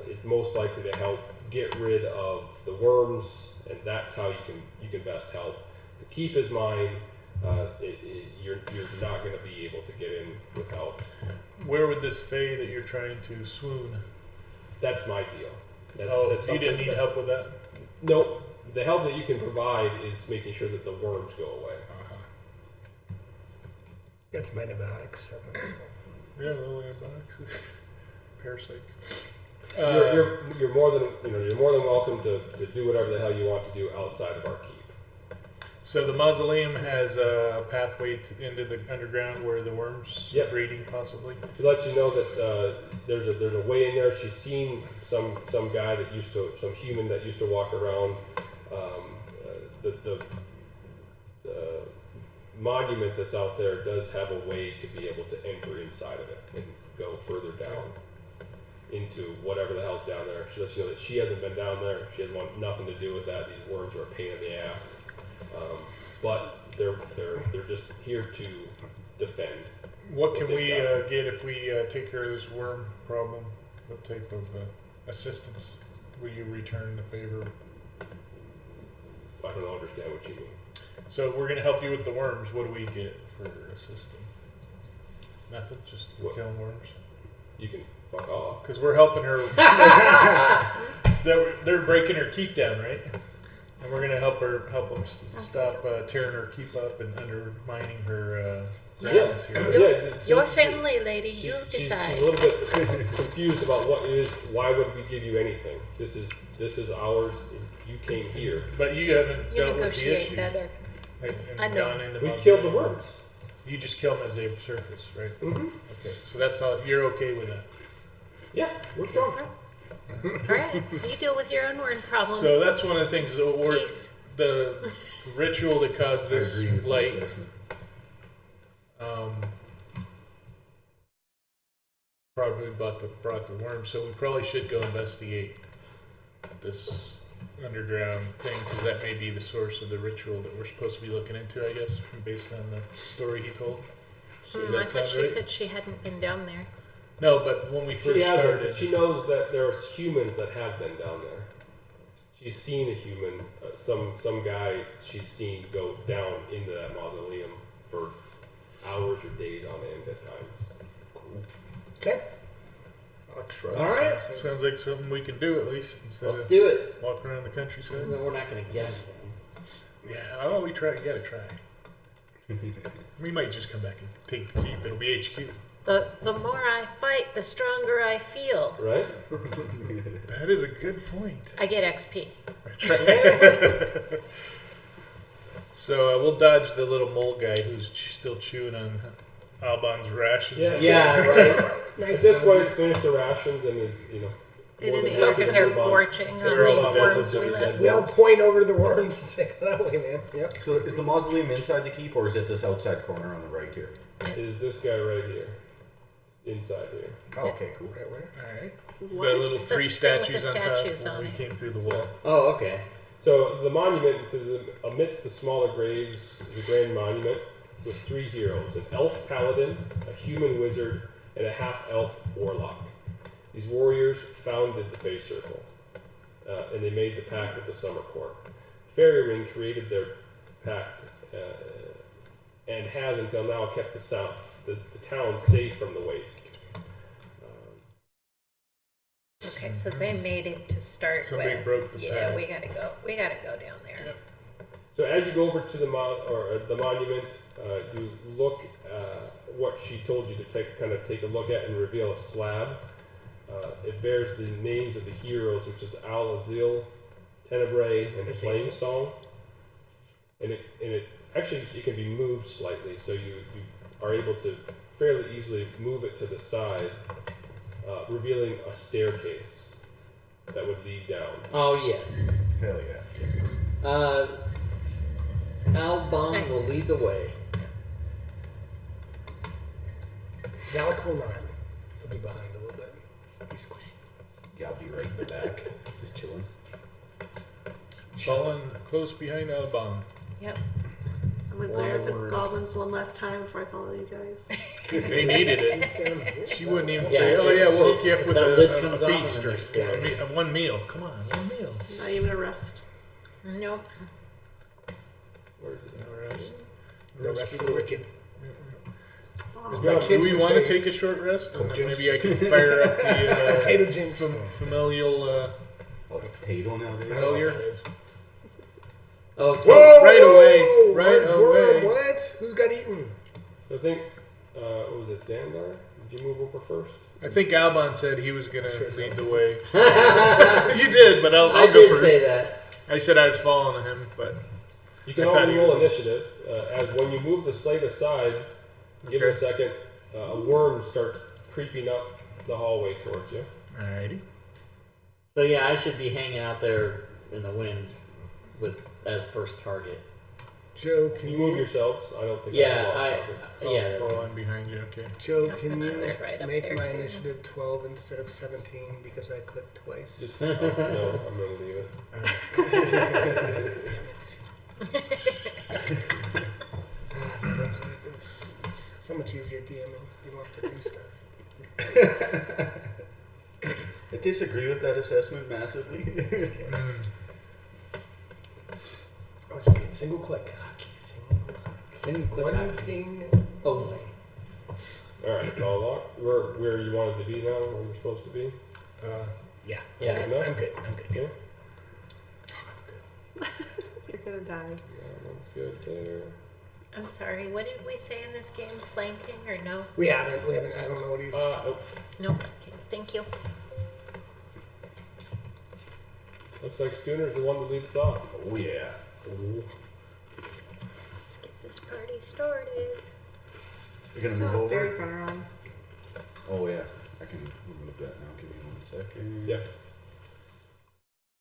it's most likely to help get rid of the worms, and that's how you can best help. The keep is mine. You're not going to be able to get in without. Where would this fae that you're trying to swoon? That's my deal. That's you didn't need help with that? Nope. The help that you can provide is making sure that the worms go away. Got some antibiotics. Yeah, little antibiotics. Parasites. You're more than welcome to do whatever the hell you want to do outside of our keep. So the mausoleum has a pathway into the underground where the worms are breeding, possibly. She lets you know that there's a way in there. She's seen some guy some human that used to walk around. The monument that's out there does have a way to be able to enter inside of it and go further down into whatever the hell's down there. She lets you know that she hasn't been down there. She has nothing to do with that. These worms are a pain in the ass. But they're just here to defend. What can we get if we take care of this worm problem? What type of assistance will you return the favor? I don't understand what you mean. So we're going to help you with the worms. What do we get for assisting? Nothing, just killing worms. You can fuck off. Because we're helping her. They're breaking her keep down, right? And we're going to help them stop tearing her keep up and undermining her grounds here. Your family, lady, you decide. She's a little bit confused about what it is. Why would we give you anything? This is ours. You came here. But you haven't dealt with the negotiate issue. better. I know. We killed the worms. You just kill them as they surface, right? Mm-hmm. Okay, so that's all. You're okay with that? Yeah, we're strong. All right, you deal with your own worm problem. So that's one of the things that work. Peace. The ritual that caused this blight. Probably brought the worm, so we probably should go investigate this underground thing, because that may be the source of the ritual that we're supposed to be looking into, I guess, based on the story he told. I thought she said she hadn't been down there. No, but when we first started... She knows that there's humans that have been down there. She's seen a human, some guy she's seen go down into that mausoleum for hours or days on end at times. Cool. Okay. All right. Sounds like something we can do, at least. Let's do it. Walk around the countryside. We're not going to get it. Yeah, oh, we try. You gotta try. We might just come back and take the keep. It'll be HQ. The more I fight, the stronger I feel. Right? That is a good point. I get XP. That's right. So we'll dodge the little mole guy who's still chewing on Alban's rations. Yeah, right. At this point, it's finished the rations and is, And more then than Over happy to there move on. gorging on They're all the dead worms with we their left. dead We all worms. point over to the worms and say, that way, man. Yep. So is the mausoleum inside the keep, or is it this outside corner on the right here? It is this guy right here. It's inside here. Oh, okay, cool. Right where? All right. What? The little It's the three thing with the statues on statues top on when we it. came through the wall. Oh, okay. So the monument says, amidst the smaller graves, the grand monument with 3 heroes: an elf paladin, a human wizard, and a half-elf warlock. These warriors founded the Fae Circle, and they made the pact with the Summer Court. Fairy Ring created their pact and has until now kept the town safe from the wastes. Okay, so they made it to start Somebody with. broke the Yeah, path. we gotta go. We gotta go down there. Yep. So as you go over to the monument, you look what she told you to take a look at and reveal a slab. It bears the names of the heroes, which is Al Azil, Tenebrae, and Flame Song. And it actually it can be moved slightly, so you are able to fairly easily move it to the side, revealing a staircase that would lead down. Oh yes. Hell yeah. Albon Nice. will lead the way. Valak will not. He'll be behind a little bit. He's squishy. Yeah, I'll be right in the back, just chilling. Falling close behind Alban. Yep. I'm gonna glare at the Words. goblins one last time before I follow you guys. They needed it. She wouldn't even Yeah, say, "Oh yeah, we'll hook you up with that lid a comes off and feast then or they're scared. one meal." Come on, one meal. Not even a rest. Nope. Where is it? The rest of the wicked. Oh, My Do kids we would want to say- take a short rest? And then maybe I can fire up the Potato jinx. familial. Oh, the potato nowadays. I don't know what Failure. that is. Oh, Whoa! Right away, whoa, right large away. worm, What? Who got eaten? I think, what was it, Xandar? Did you move over first? I think Alban said he was gonna Sure, lead so. the way. You did, but I'll I go did first. say that. I said I was following him, but You can I thought only he roll was- initiative. As when you move the slate aside, give it a Okay. second, a worm starts creeping up the hallway towards you. alrighty. So yeah, I should be hanging out there in the wind with as first target. Joe, can You move you? yourselves. I don't think Yeah, I I have a lot of yeah. Oh, I'm behind you. Okay. Joe, Yep, can you they're right up make there, my too. initiative 12 instead of 17 because I clicked twice? Just, no, I'm going to leave it. Damn it. It's so much easier DMing. You don't have to do stuff. I disagree with that assessment massively. Oh, it's fine. Single click. Single click. Single click One action ping. only. All right, it's all locked. Where you wanted to be now, where you're supposed to be. Yeah. Yeah. I'm good. I'm good. Okay. I'm good. you're gonna die. Yeah, that's good there. I'm sorry. What did we say in this game? Flanking or no? We haven't. I don't know what he's. Nope. No flanking. Thank you. Looks like Stooner's the one to lead us off. Oh yeah. Let's get this party started. You're gonna It's move not very over? far on. Oh yeah. I can remove that now. Give me 1 second. Yeah.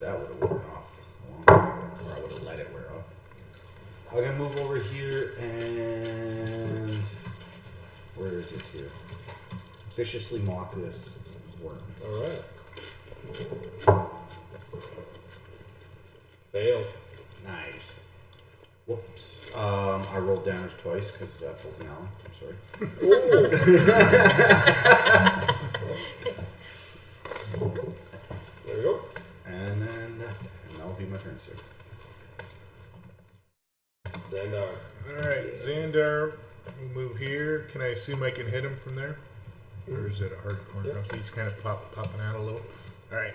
That would have worn off a long time ago, or I would have let it wear off. I'm gonna move over here and where is it here? Viciously mock this worm. All right. Failed. Nice. Whoops. I rolled damage twice because that's holding Alan. I'm sorry. There we go. And then that'll be my turn, sir. Xandar. Alright, Xandar, we'll move here. Can I assume I can hit him from there? Or is it a hard corner? Yeah. Okay, he's kind of popping out a little. Alright.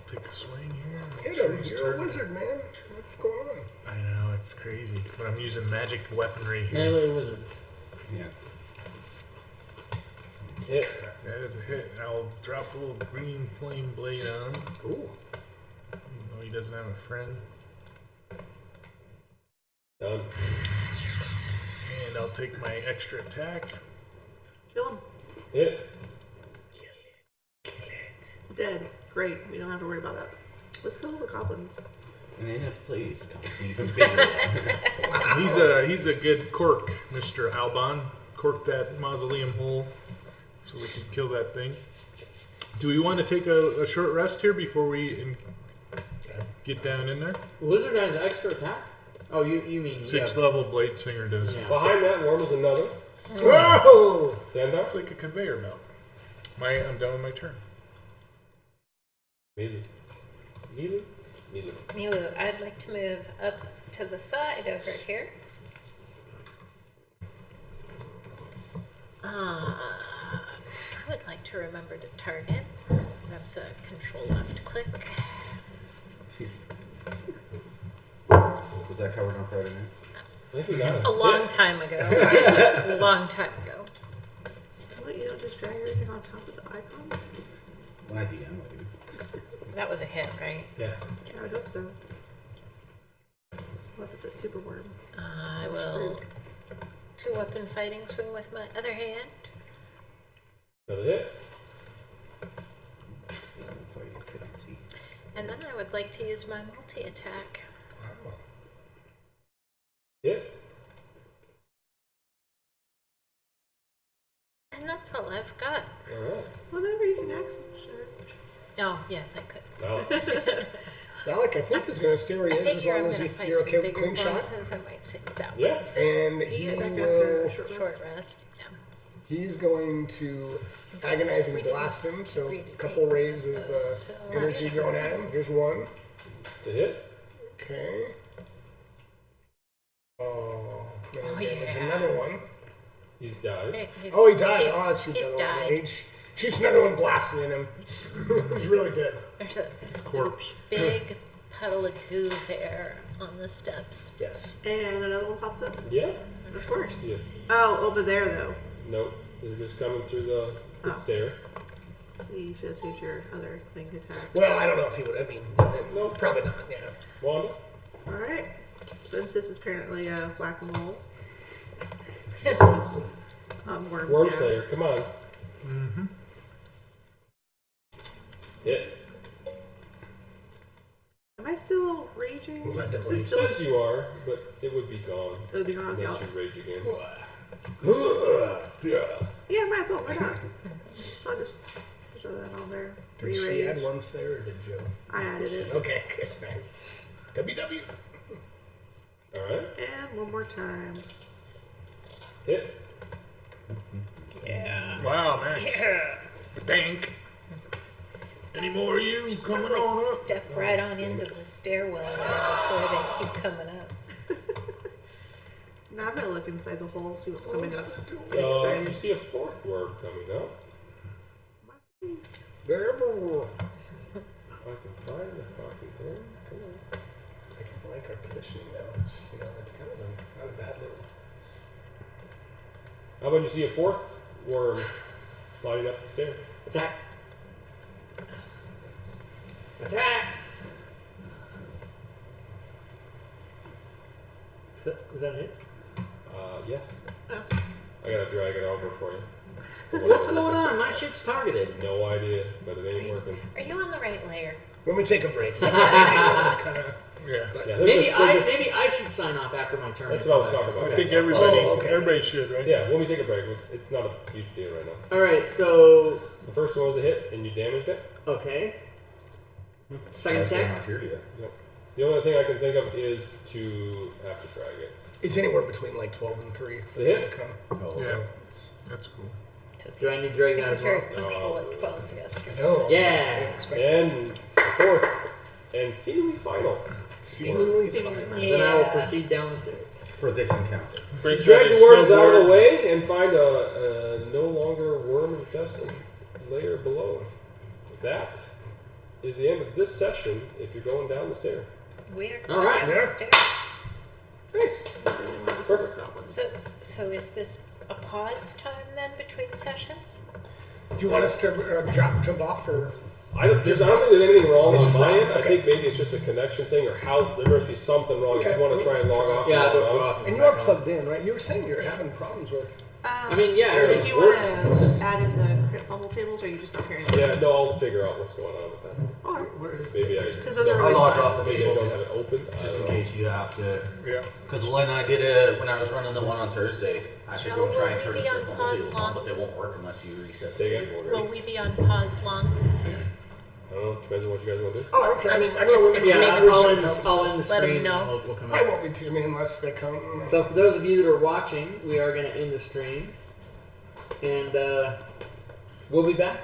Take a swing here. Hit Sure him. he's You're a turning. wizard, man. What's going on? I know, it's crazy. But I'm using magic weaponry here. Melee wizard. Yeah. Hit. That is a hit. And I'll drop a little green flame blade on him. Ooh. Even though he doesn't have a friend. Done. And I'll take my extra attack. Kill him. Hit. Dead. Great. We don't have to worry about that. Let's kill the goblins. And in a place comes even bigger. He's a good cork, Mr. Alban. Cork that mausoleum hole so we can kill that thing. Do we want to take a short rest here before we get down in there? Wizard has extra attack. Oh, you mean 6th level Blade Singer does. Yeah. Behind that worm is another. Whoa! Xandar. It's like a conveyor belt. I'm done with my turn. Melee. Melee? Melee. Milu, I'd like to move up to the side over here. I would like to remember to target. That's a control left click. Was that covered on Friday night? I think we got it. A long time ago. A long time ago. What, you don't just drag everything on top of the icons? When I DM, I do. That was a hit, right? Yes. Yeah, I would hope so. Unless it's a super worm. I will 2-weapon fighting swing with my other hand. Another hit. And then I would like to use my multi-attack. Wow. Hit. And that's all I've got. All right. Whatever, you can action search. Oh, yes, I could. Well, Alec, I think, is going to stay where he I is as figure I'm long going as to fight you're some okay with bigger clean shot. bosses. I might save that yeah. And You he get back will. after a one. Short rest. Yeah. He's going to agonize and blast him. So a couple rays of energy going at him. Here's one. It's a hit. Okay. Oh, no Oh, damage. yeah. Another one. He's died. Oh, he died. He's, Oh, shoot, he's another one. died. Shoots another one blasting in him. He's really dead. There's a Corpse. big puddle of goo there on the steps. Yes. And another one pops up? Yeah. Of course. Yeah. Oh, over there though. Nope. They're just coming through the Oh. stair. So you should have saved your other thing to attack. Well, I don't know if he would. I mean, No. probably not. Yeah. Wanda. Alright. Since this is apparently a whack-a-mole. Worms, Worm yeah. Slayer. Come on. Mm-hmm. Hit. Am I still raging? Let Is the this It still... says you are, but it would be gone It would be gone, unless yeah. you rage again. Yeah. Yeah, might as well. Why not? So I'll just throw that on there. Did she Re-rage. add one there or did Joe? I added it. Okay, good, nice. WW. All right. And one more time. Hit. Yeah. Wow, man. Yeah. Thank. Any more of you coming Probably on up? step right on into the stairwell before they keep coming up. Now I'm gonna look inside the hole, see what's coming up. You Excited. see a fourth worm coming up. My face. Wherever. If I can find the fucking thing. Come on. I can like our positioning now. It's, you know, it's kind of not a bad little. How about you see a fourth worm sliding up the stair? Attack. Attack. Is that a hit? Yes. Oh. I gotta drag it over for you. What's going on? My shit's targeted. No idea, but it ain't working. Are you on the right layer? When we take a break. kind of. Yeah. Yeah, they're Maybe just- maybe I should sign off after my turn. That's what I was talking about. I Okay. think everybody, Oh, okay. everybody should, right? Yeah, when we take a break, it's not a huge deal right now. All right, so The first one was a hit, and you damaged it. okay. Second They're attack. not here yet. Yep. The only thing I can think of is to have to drag it. It's anywhere between like 12 and 3. It's a hit. Come. Oh, Yeah. So it's, That's cool. Do I need to drag He that was as very well? punctual at 12 yesterday. no. Yeah. And the fourth, and seemingly final. Seemingly Seemingly. fine. Then I will Yeah. proceed down the stairs. for this encounter. Break Drag that the is worms so out of the hard. way and find a no longer worm-infested layer below. That is the end of this session if you're going down the stair. We are All right, down yeah. the stairs. Nice. Perfect. So is this a pause time then between sessions? Do you want us to jump off or? I don't think there's anything wrong on Just my fine, end. I okay. think maybe it's just a connection thing or how there must be something wrong. If Okay. you want to try and log off. Yeah, log go on. off. And you are plugged in, right? You were saying you're having problems with. I mean, yeah. Did everything's you want working. to add in the crit bubble tables, or are you just not caring? Yeah, no, I'll figure out what's going on with that. Or Where is Maybe I. because those are I'll always log fun. off the Maybe I don't tables have it open. I just don't in know. case you have to. Yeah. Because when I did it, when I was running the one on Thursday, I should go and try and Will turn we the be on different pause tables on, long? but they won't work unless you reset Say the again? table Will already. we be on pause long? I don't know. Depends on what you guys want to do. Oh, I don't care. I mean, I Just know to we're Yeah, make I'll going end, to. I'll end the Let 'em stream. know. And we'll come I back. won't be too. I mean, unless they come. So for those of you that are watching, we are going to end the stream, and we'll be back.